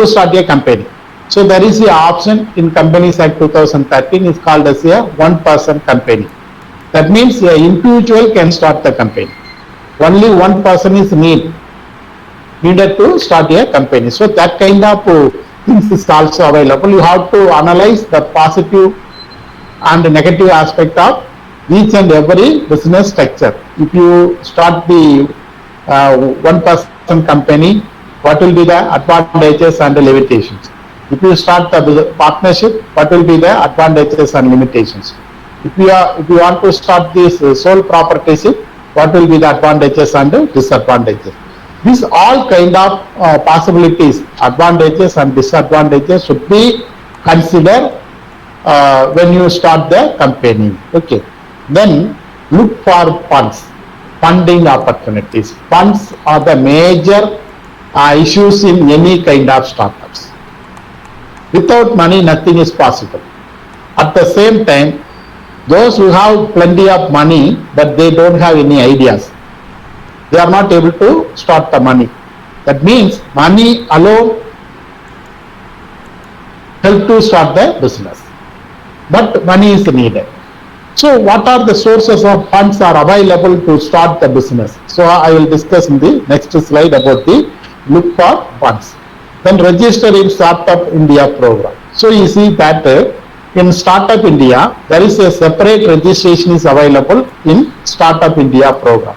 start a company. So there is the option in Companies Act 2013 is called as a one-person company. That means an individual can start the company. Only one person is needed to start a company. So that kind of things is also available. You have to analyze the positive and negative aspect of each and every business structure. If you start the one-person company, what will be the advantages and the limitations? If you start the partnership, what will be the advantages and limitations? If you want to start this sole proprietorship, what will be the advantages and the disadvantages? These all kind of possibilities, advantages and disadvantages should be considered when you start the company. Okay. Then look for funds, funding opportunities. Funds are the major issues in any kind of startups. Without money, nothing is possible. At the same time, those who have plenty of money but they don't have any ideas, they are not able to start the money. That means money alone help to start the business, but money is needed. So what are the sources of funds are available to start the business? So I will discuss in the next slide about the look for funds. Then register in Startup India program. So you see that in Startup India, there is a separate registration is available in Startup India program.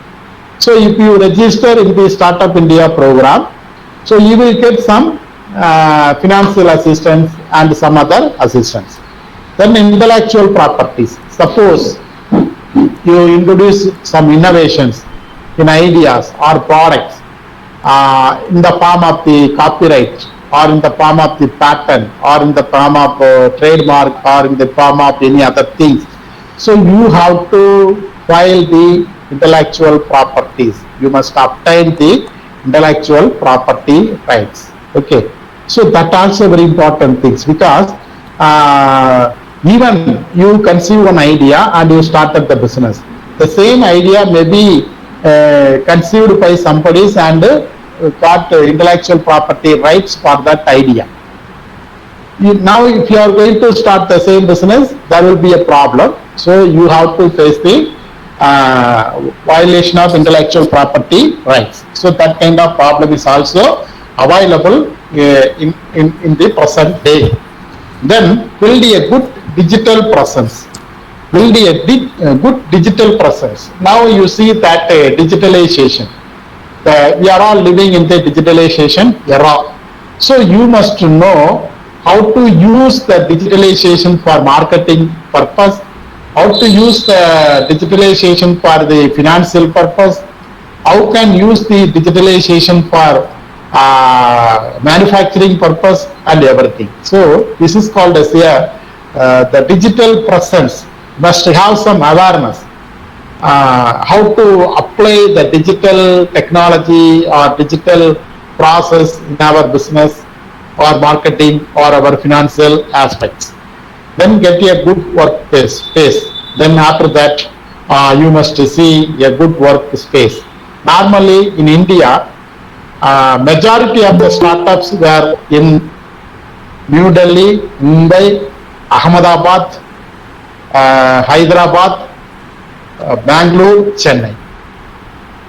So if you register in the Startup India program, so you will get some financial assistance and some other assistance. Then intellectual properties. Suppose you introduce some innovations in ideas or products in the form of the copyright or in the form of the patent or in the form of trademark or in the form of any other things. So you have to file the intellectual properties. You must obtain the intellectual property rights. Okay. So that also very important things, because even you conceive an idea and you started the business. The same idea may be conceived by somebody and got intellectual property rights for that idea. Now if you are going to start the same business, there will be a problem. So you have to face the violation of intellectual property rights. So that kind of problem is also available in the present day. Then build a good digital presence. Build a good digital presence. Now you see that digitalization. We are all living in the digitalization era. So you must know how to use the digitalization for marketing purpose how to use the digitalization for the financial purpose, how can use the digitalization for manufacturing purpose and everything. So this is called as the digital presence must have some awareness. How to apply the digital technology or digital process in our business or marketing or our financial aspects. Then get a good work space. Then after that, you must see a good work space. Normally in India, majority of the startups were in New Delhi, Mumbai, Ahmedabad, Hyderabad, Bangalore, Chennai.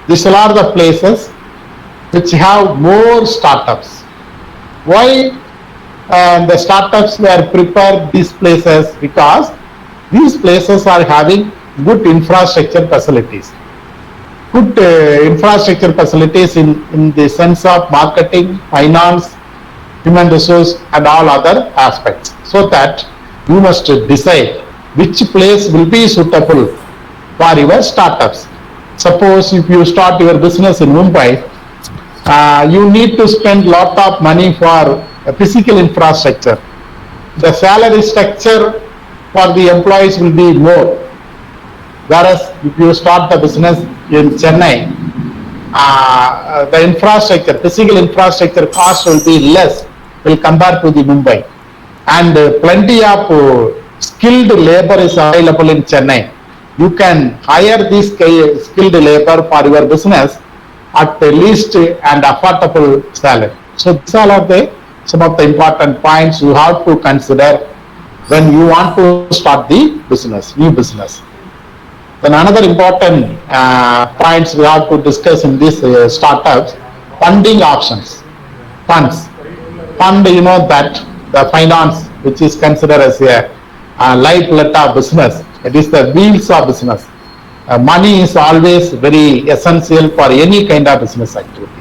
These are the places which have more startups. Why the startups were prepared these places? Because these places are having good infrastructure facilities. Good infrastructure facilities in the sense of marketing, finance, human resource and all other aspects. So that you must decide which place will be suitable for your startups. Suppose if you start your business in Mumbai, you need to spend lot of money for physical infrastructure. The salary structure for the employees will be more. Whereas if you start the business in Chennai, the infrastructure, physical infrastructure cost will be less will compare to the Mumbai. And plenty of skilled labor is available in Chennai. You can hire this skilled labor for your business at the least and affordable salary. So these are some of the important points you have to consider when you want to start the business, new business. Then another important points we have to discuss in this startups, funding options, funds. Fund, you know that the finance which is considered as a lifeblood of business, it is the wheels of business. Money is always very essential for any kind of business activity.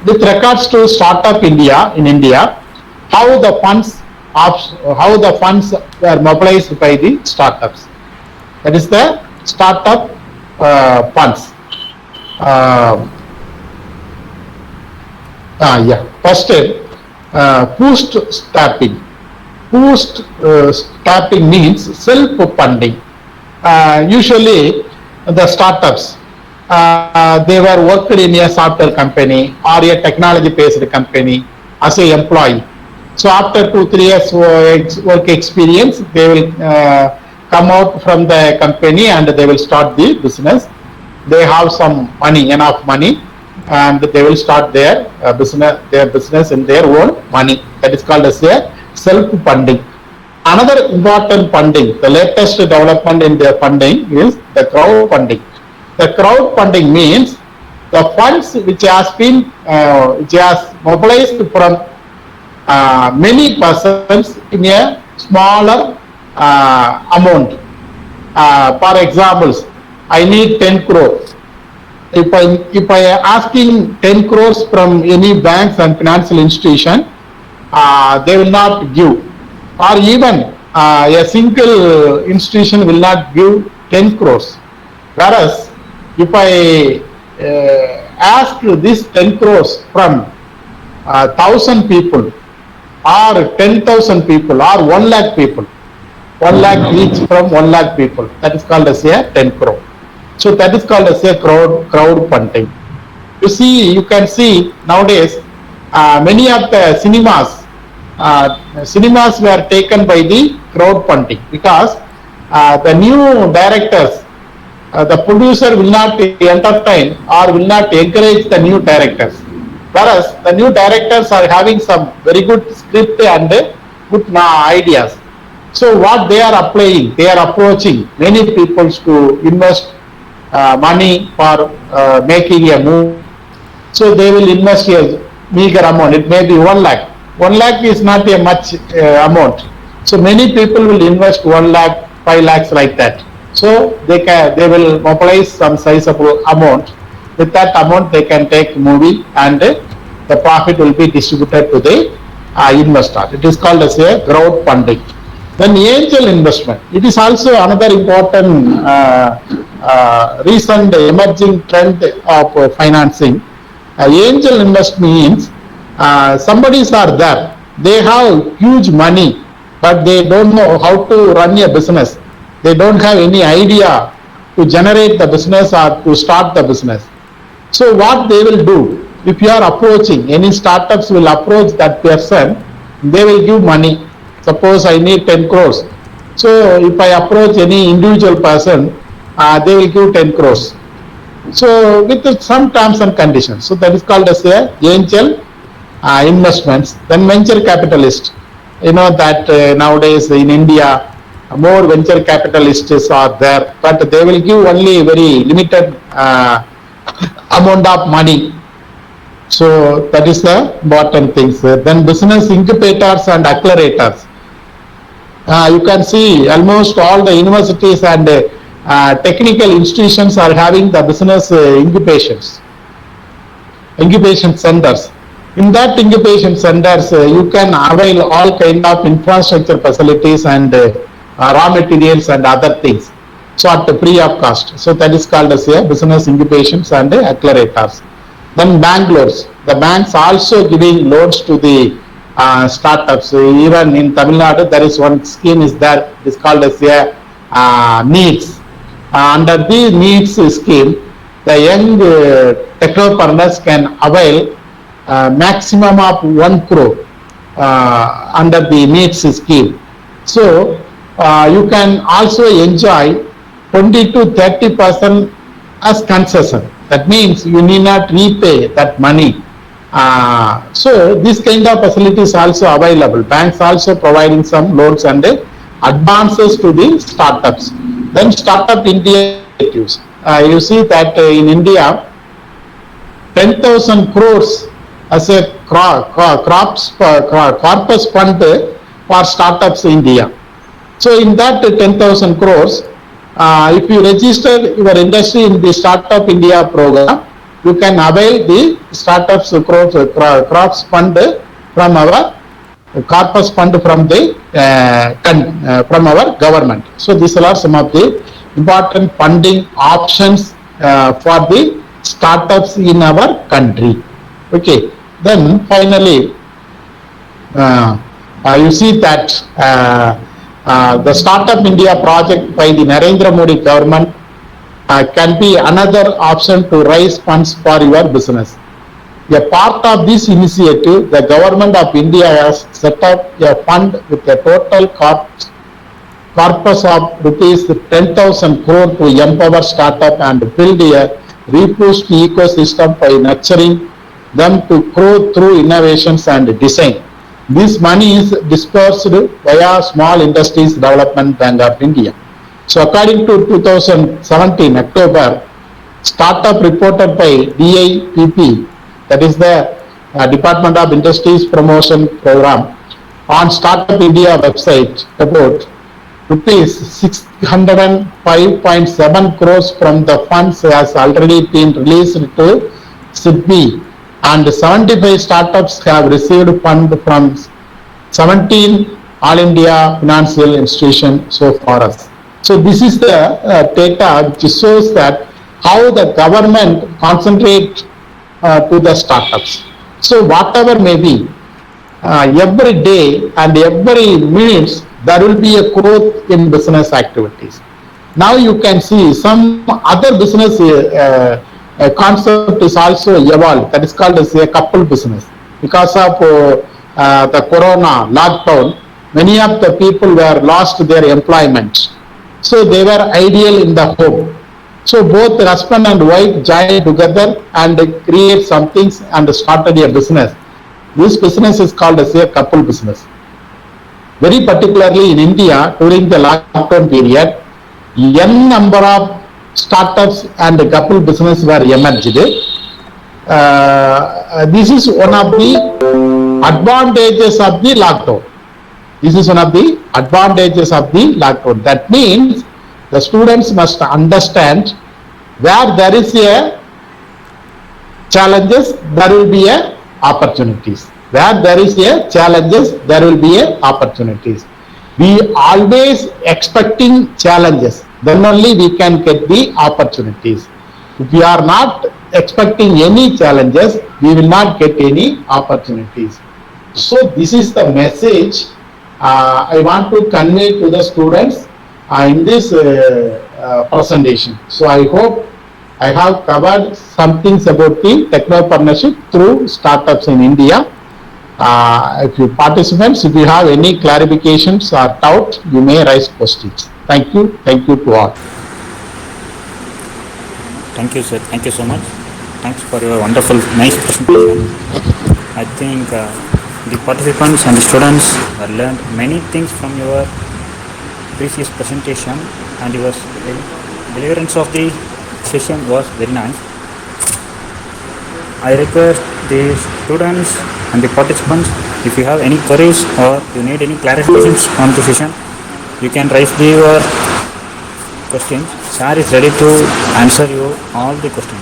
With regards to startup in India, how the funds were mobilized by the startups. That is the startup funds. First, bootstrapping. Bootstrapping means self-funding. Usually, the startups they were worked in a software company or a technology-based company as an employee. So after 2-3 years work experience, they will come out from the company and they will start the business. They have some money, enough money, and they will start their business in their own money. That is called as a self-funding. Another important funding, the latest development in their funding is the crowdfunding. The crowdfunding means the funds which has mobilized from many persons in a smaller amount. For examples, I need 10 crores. If I am asking 10 crores from any banks and financial institution, they will not give. Or even a single institution will not give 10 crores. Whereas if I ask this 10 crores from 1,000 people or 10,000 people or 1 lakh people, 1 lakh each from 1 lakh people, that is called as a 10 crore. So that is called as a crowdfunding. You can see nowadays many of the cinemas were taken by the crowdfunding because the new directors, the producer will not entertain or will not encourage the new directors. Whereas the new directors are having some very good script and good ideas. So what they are applying, they are approaching many people to invest money for making a movie. So they will invest a meager amount. It may be 1 lakh. 1 lakh is not a much amount. So many people will invest 1 lakh, 5 lakhs like that. So they will mobilize some sizable amount. With that amount, they can take movie and the profit will be distributed to the investor. It is called as a crowdfunding. Then angel investment. It is also another important recent emerging trend of financing. Angel invest means somebody's are there. They have huge money, but they don't know how to run a business. They don't have any idea to generate the business or to start the business. So what they will do, if you are approaching, any startups will approach that person, they will give money. Suppose I need 10 crores. So if I approach any individual person, they will give 10 crores. So with some terms and conditions. So that is called as a angel investments. Then venture capitalist. You know that nowadays in India, more venture capitalists are there, but they will give only very limited amount of money. So that is the important things. Then business incubators and accelerators. You can see almost all the universities and technical institutions are having the business incubation centers. In that incubation centers, you can avail all kind of infrastructure facilities and raw materials and other things, so at free of cost. So that is called as a business incubations and accelerators. Then bank loans. The banks also giving loans to the startups. Even in Tamil Nadu, there is one scheme is there. It is called as a needs. Under the needs scheme, the young technopreneurs can avail maximum of 1 crore under the needs scheme. So you can also enjoy 20 to 30% as concession. That means you need not repay that money. So this kind of facilities also available. Banks also providing some loans and advances to the startups. Then startup India initiatives. You see that in India, 10,000 crores as a corpus fund for startups in India. So in that 10,000 crores, if you register your industry in the Startup India program, you can avail the startups crops fund from our corpus fund from the from our government. So these are some of the important funding options for the startups in our country. Okay. Then finally, you see that the Startup India project by the Narendra Modi government can be another option to raise funds for your business. A part of this initiative, the government of India has set up a fund with a total corpus of rupees 10,000 crore to empower startup and build a robust ecosystem by nurturing them to grow through innovations and design. This money is dispersed via Small Industries Development Bank of India. So according to 2017 October, startup reported by DIPP, that is the Department of Industries Promotion Program, on Startup India website about rupees 605.7 crores from the funds has already been released to SIDBI, and 75 startups have received fund from 17 All India financial institutions so far. So this is the data which shows that how the government concentrates to the startups. So whatever may be, every day and every minute there will be a growth in business activities. Now you can see some other business concept is also evolved, that is called as a couple business. Because of the corona lockdown, many of the people were lost their employment, so they were ideal in the home. So both husband and wife joined together and create some things and started a business. This business is called as a couple business. Very particularly in India, during the lockdown period, n number of startups and couple business were emerged. This is one of the advantages of the lockdown. That means the students must understand where there is a challenges, there will be a opportunities. We always expecting challenges. Then only we can get the opportunities. If we are not expecting any challenges, we will not get any opportunities. So this is the message I want to convey to the students in this presentation. So I hope I have covered some things about the technopreneurship through startups in India. If you participants, if you have any clarifications or doubt, you may raise questions. Thank you to all. Thank you, sir. Thank you so much. Thanks for your wonderful, nice presentation. I think the participants and the students have learned many things from your previous presentation, and your deliverance of the session was very nice. I request the students and the participants, if you have any queries or you need any clarifications on the session, you can raise your questions. Sir is ready to answer you all the questions.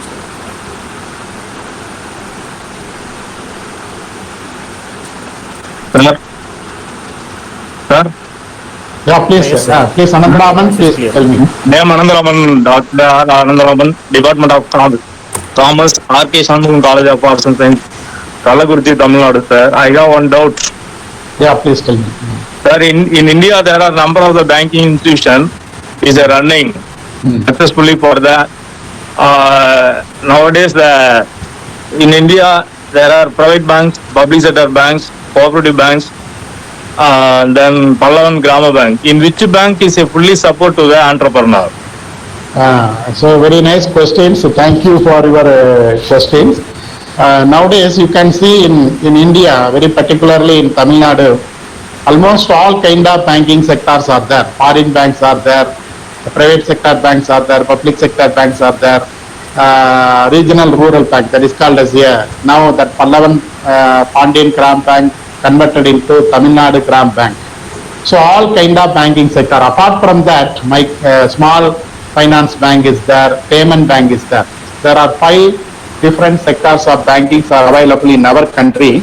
Sir? Yeah, please, Yes, sir. Please, Anandaraman, please tell me. Name Anandaraman, Dr. Anandaraman, Department of Commerce, R.K. Shanmugam College of Arts and Science, Kalakurchi, Tamil Nadu, sir. I have one doubt. Yeah, please tell me. Sir, in India, there are a number of the banking institutions is running successfully for the nowadays in India there are private banks, public sector banks, cooperative banks, then Pallavan Grama Bank. In which bank is a fully support to the entrepreneur? So very nice questions. So thank you for your questions. Nowadays you can see in India, very particularly in Tamil Nadu, almost all kind of banking sectors are there. Foreign banks are there, private sector banks are there, public sector banks are there, regional rural bank that is called as here. Now that Pallavan Pandian Gram Bank converted into Tamil Nadu Gram Bank. So all kind of banking sector. Apart from that, my small finance bank is there, payment bank is there. There are 5 different sectors of banking are available in our country.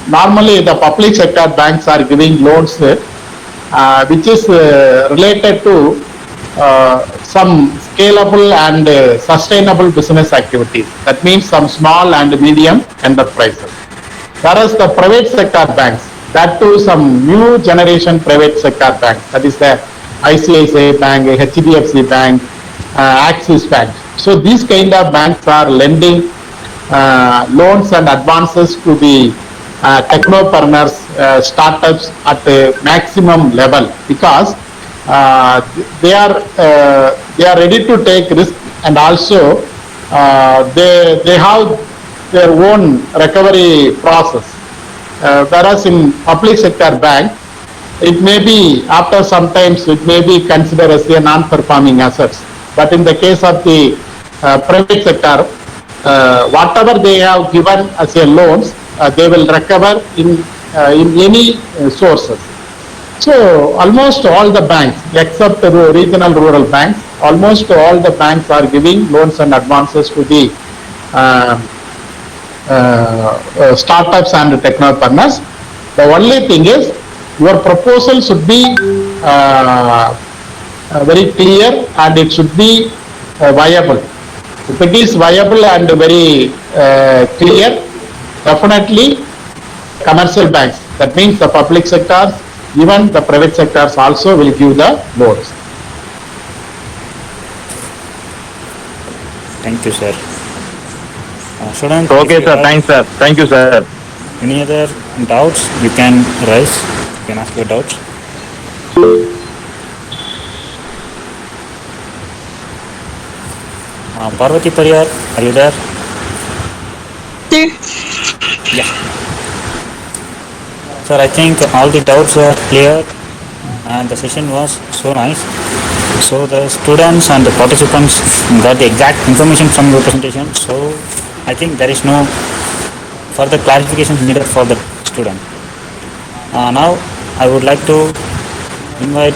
Normally the public sector banks are giving loans which is related to some scalable and sustainable business activities. That means some small and medium enterprises. Whereas the private sector banks, that too some new generation private sector banks, that is the ICIC Bank, HDFC Bank, Axis Bank. So these kind of banks are lending loans and advances to the technopreneurs, startups at a maximum level, because they are ready to take risk, and also they have their own recovery process. Whereas in public sector bank, it may be after sometimes it may be considered as a non-performing assets. But in the case of the private sector, whatever they have given as a loans, they will recover in any sources. So almost all the banks, except the regional rural banks, almost all the banks are giving loans and advances to the startups and technopreneurs. The only thing is, your proposal should be very clear and it should be viable. If it is viable and very clear, definitely commercial banks, that means the public sectors, even the private sectors also will give the loans. Thank you, sir. Students, Okay, sir. Thanks, sir. Thank you, sir. Any other doubts you can raise? You can ask your doubts. Parvati Pariyar, are you there? Sir. Yeah. Sir, I think all the doubts were clear and the session was so nice. So the students and the participants got the exact information from your presentation. So I think there is no further clarification needed for the student. Now I would like to invite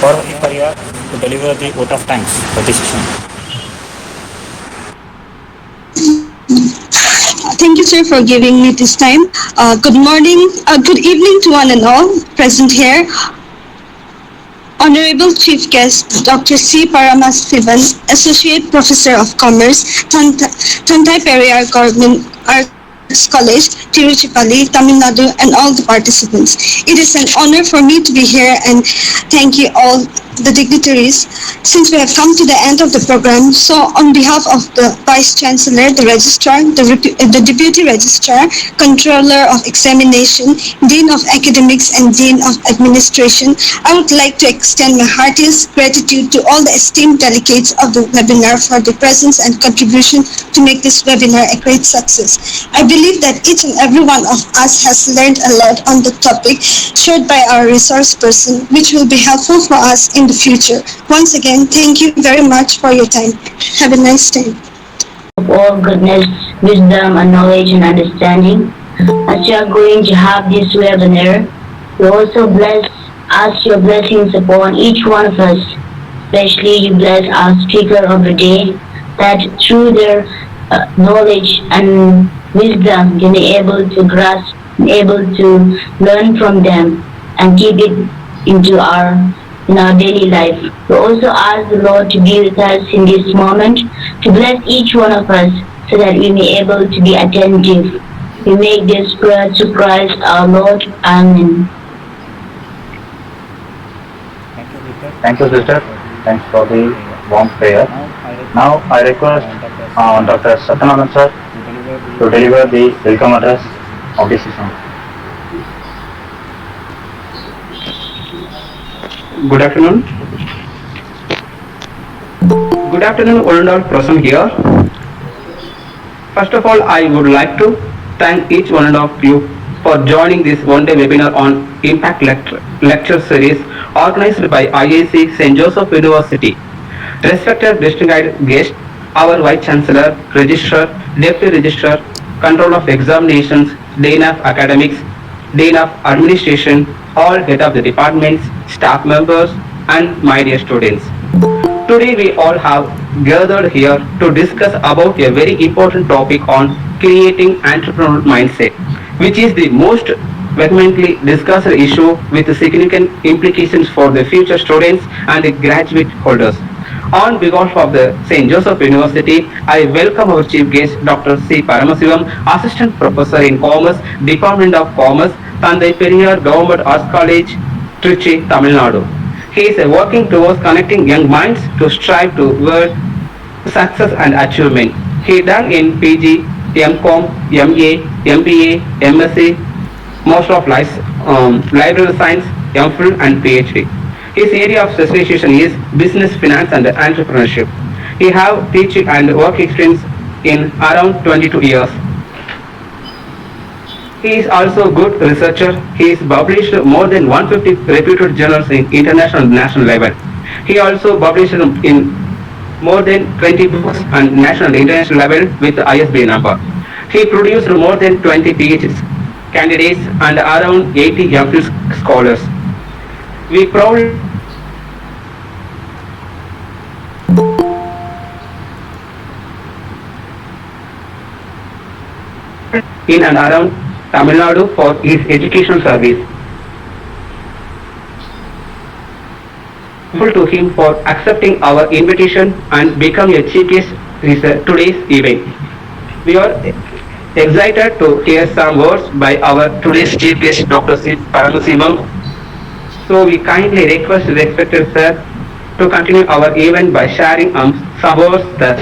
Parvati Pariyar to deliver the vote of thanks for this session. Thank you, sir, for giving me this time. Good morning, good evening to one and all present here. Honorable Chief Guest, Dr. C. Paramasivan, Associate Professor of Commerce, Tantai Periyar Government Arts College, Tiruchirappalli, Tamil Nadu, and all the participants. It is an honor for me to be here, and thank you all the dignitaries. Since we have come to the end of the program, so on behalf of the Vice Chancellor, the Registrar, the Deputy Registrar, Controller of Examination, Dean of Academics, and Dean of Administration, I would like to extend my heartiest gratitude to all the esteemed delegates of the webinar for their presence and contribution to make this webinar a great success. I believe that each and every one of us has learned a lot on the topic shared by our resource person, which will be helpful for us in the future. Once again, thank you very much for your time. Have a nice day. Of all goodness, wisdom, and knowledge and understanding, as you are going to have this webinar, you also bless us your blessings upon each one of us. Especially you bless our speaker of the day, that through their knowledge and wisdom, you'll be able to grasp, able to learn from them and keep it into in our daily life. We also ask the Lord to be with us in this moment, to bless each one of us so that we may be able to be attentive. We make this prayer to Christ our Lord. Amen. Thank you, sister. Thanks for the warm prayer. Now I request Dr. Satyanandan sir to deliver the welcome address of this session. Good afternoon. Good afternoon, all and all present here. First of all, I would like to thank each one of you for joining this one-day webinar on Impact Lecture Series organized by IIC St.Joseph University. Respected distinguished guests, our Vice Chancellor, Registrar, Deputy Registrar, Control of Examinations, Dean of Academics, Dean of Administration, all head of the departments, staff members, and my dear students. Today we all have gathered here to discuss about a very important topic on creating entrepreneurial mindset, which is the most vehemently discussed issue with significant implications for the future students and the graduate holders. On behalf of the St. Joseph University, I welcome our Chief Guest, Dr. C. Paramasivam, Assistant Professor in Commerce, Department of Commerce, Tantai Periyar Government Arts College, Trichy, Tamil Nadu. He is working towards connecting young minds to strive toward success and achievement. He done in PG, MCom, MA, MBA, MSc, Master of Library Science, MPhil and PhD. His area of specialization is business, finance and entrepreneurship. He have teaching and work experience in around 22 years. He is also a good researcher. He is published more than 150 reputed journals in international and national level. He also published in more than 20 books on national and international level with ISBN number. He produced more than 20 PhD candidates and around 80 MPhil scholars. We proudly in and around Tamil Nadu for his educational service. Thankful to him for accepting our invitation and becoming a chief guest in today's event. We are excited to hear some words by our today's chief guest, Dr. C. Paramasivam. So we kindly request the respected sir to continue our event by sharing some words that.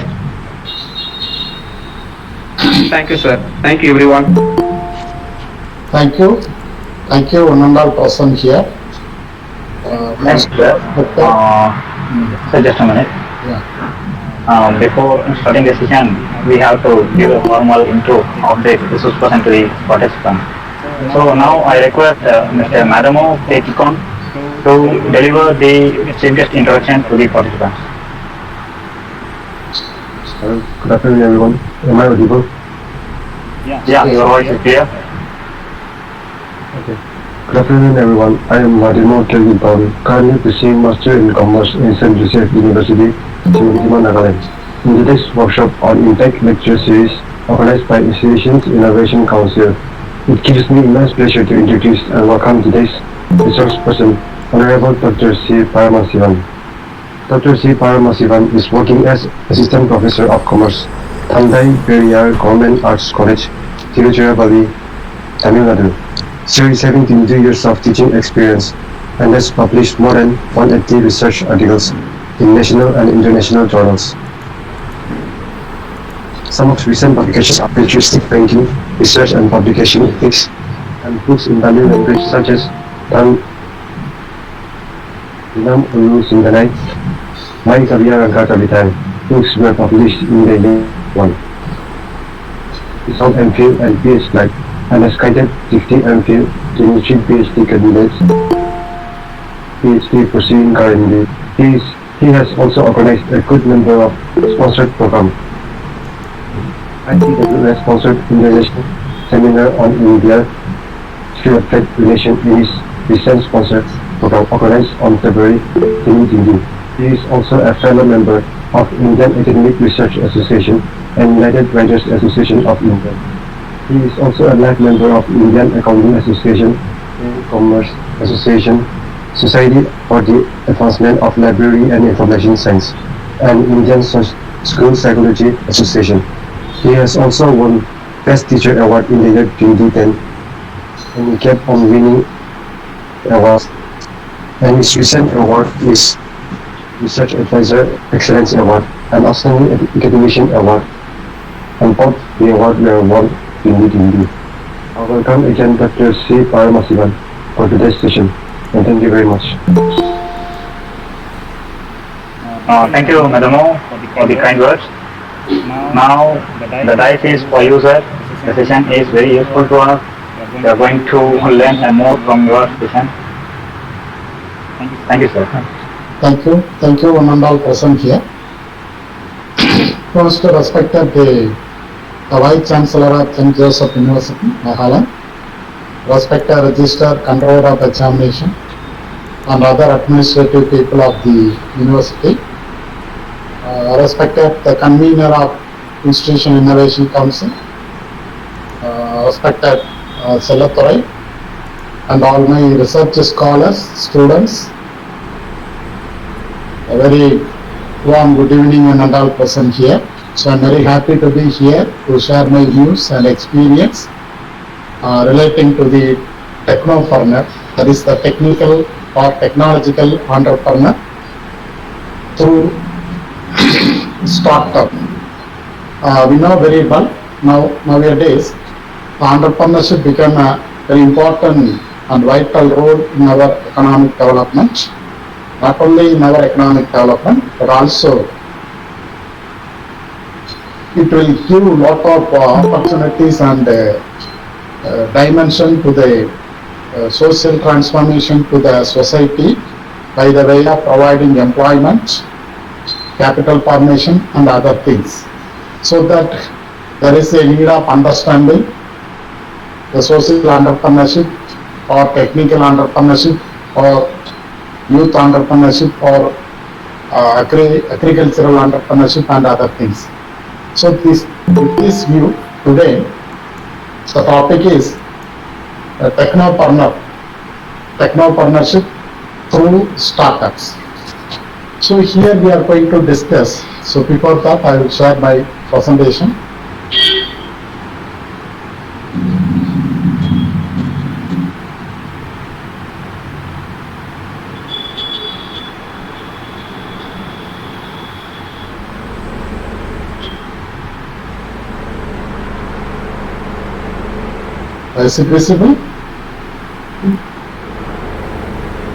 Thank you, sir. Thank you, everyone. Thank you. Thank you, one and all person here. Thanks, sir. So just a minute. Before starting the session, we have to give a formal intro of the resource person to the participant. So now I request Mr. Madamo Tekikon to deliver the simplest introduction to the participants. Good afternoon, everyone. Am I audible? Yeah, your voice is clear. Okay. Good afternoon, everyone. I am Madimo Tekikon, currently pursuing Master in Commerce in St.Joseph University, Nagaland. In today's workshop on Impact Lecture Series, organized by Institutions Innovation Council. It gives me immense pleasure to introduce and welcome today's resource person, Honorable Dr. C. Paramasivan. Dr. C. Paramasivan is working as Assistant Professor of Commerce, Tandai Periyar Government Arts College, Tiruchirappalli, Tamil Nadu. Sir is having 22 years of teaching experience and has published more than 180 research articles in national and international journals. Some of recent publications are futuristic banking, research and publication ethics, and books in Tamil language such as Dinam Ulu Sindanai, My Kavya Rangka Kavitai. Books were published in the year 1. He sold MPhil and PhD and has guided 50 MPhil, 23 PhD candidates, PhD pursuing currently. He has also organized a good number of sponsored programs. ICWS sponsored international seminar on India Sri Trade Relation in his recent sponsored program organized on February 2020. He is also a fellow member of Indian Academic Research Association and United Writers Association of India. He is also a life member of Indian Accounting Association, Commerce Association, Society for the Advancement of Library and Information Science, and Indian School Psychology Association. He has also won Best Teacher Award in the year 2010, and he kept on winning awards. And his recent award is Research Advisor Excellence Award and Outstanding Academician Award, and both the awards were won in 2020. I welcome again Dr. C. Paramasivan for today's session, and thank you very much. Thank you, Madamo, for the kind words. Now, the dice is for you, sir. The session is very useful to us. We are going to learn more from your session. Thank you, sir. Thank you. Thank you, one and all present here. First, respected the Vice Chancellor of St.Joseph University, Mahalan, respected Register Controller of Examination, and other administrative people of the university, respected the Convener of Institution Innovation Council, respected Sellathurai, and all my research scholars, students. A very warm good evening and all present here. So I'm very happy to be here to share my views and experience relating to the technopreneur, that is the technical or technological entrepreneur through startup. We know very well nowadays entrepreneurship become a very important and vital role in our economic development. Not only in our economic development, but also it will give a lot of opportunities and dimension to the social transformation to the society by the way of providing employment, capital formation and other things. So that there is a need of understanding the social entrepreneurship or technical entrepreneurship or youth entrepreneurship or agricultural entrepreneurship and other things. So with this view today, the topic is technopreneurship through startups. So here we are going to discuss. So before that, I will share my presentation. Is it visible?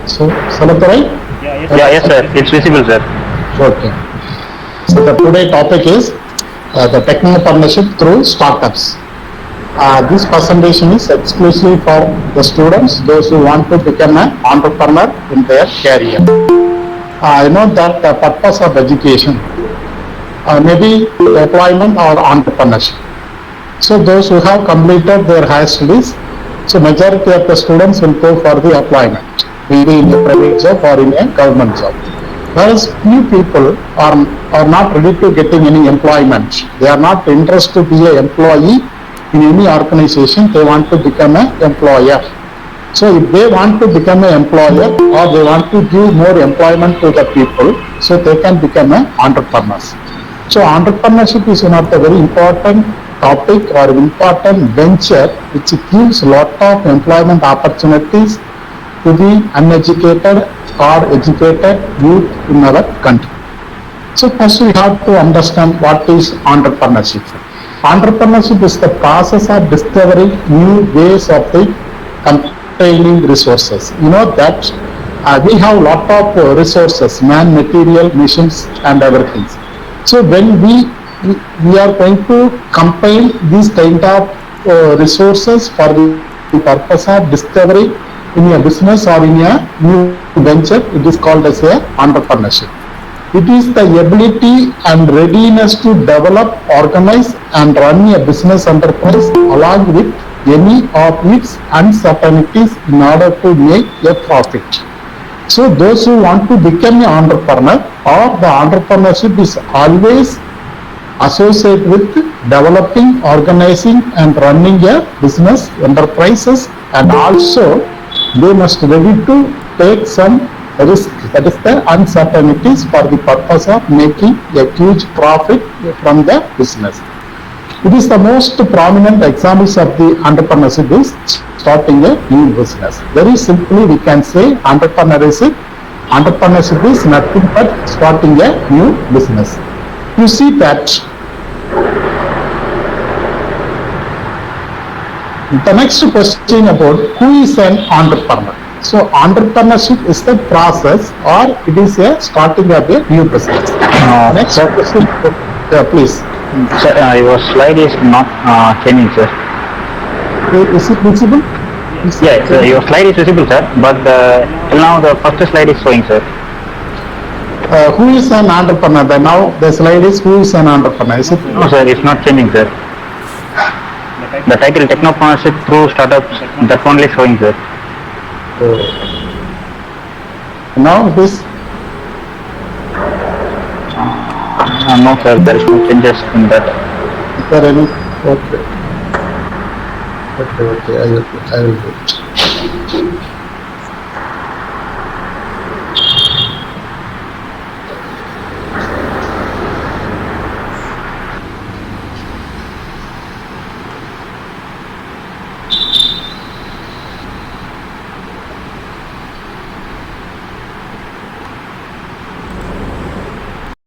So, Sellathurai? Yes, sir. It's visible, sir. Okay. So the today topic is the technopreneurship through startups. This presentation is exclusively for the students, those who want to become an entrepreneur in their career. I know that the purpose of education may be employment or entrepreneurship. So those who have completed their higher studies, so majority of the students will go for the employment, maybe in a private job or in a government job. Whereas few people are not ready to getting any employment. They are not interested to be an employee in any organization. They want to become an employer. So if they want to become an employer or they want to give more employment to the people, so they can become an entrepreneurs. So entrepreneurship is one of the very important topic or important venture which gives lot of employment opportunities to the uneducated or educated youth in our country. So first we have to understand what is entrepreneurship. Entrepreneurship is the process of discovering new ways of the containing resources. You know that we have lot of resources, man, material, machines and everything. So when we are going to combine these kind of resources for the purpose of discovery in a business or in a new venture, it is called as a entrepreneurship. It is the ability and readiness to develop, organize and run a business enterprise along with any of its uncertainties in order to make a profit. So those who want to become an entrepreneur or the entrepreneurship is always associated with developing, organizing and running a business enterprises, and also they must ready to take some risk, that is the uncertainties, for the purpose of making a huge profit from the business. It is the most prominent examples of the entrepreneurship is starting a new business. Very simply we can say entrepreneurship is nothing but starting a new business. You see that the next question about who is an entrepreneur. So entrepreneurship is the process or it is a starting of a new business. Next question, please. Sir, your slide is not changing, sir. Is it visible? Yeah, sir, your slide is visible, sir, but till now the first slide is showing, sir. Who is an entrepreneur? Now the slide is who is an entrepreneur. Is it? No, sir, it's not changing, sir. The title Technopreneurship through startups, that only showing, sir. Now this. No, sir, there is no changes in that. Is there any? Okay. I will do it.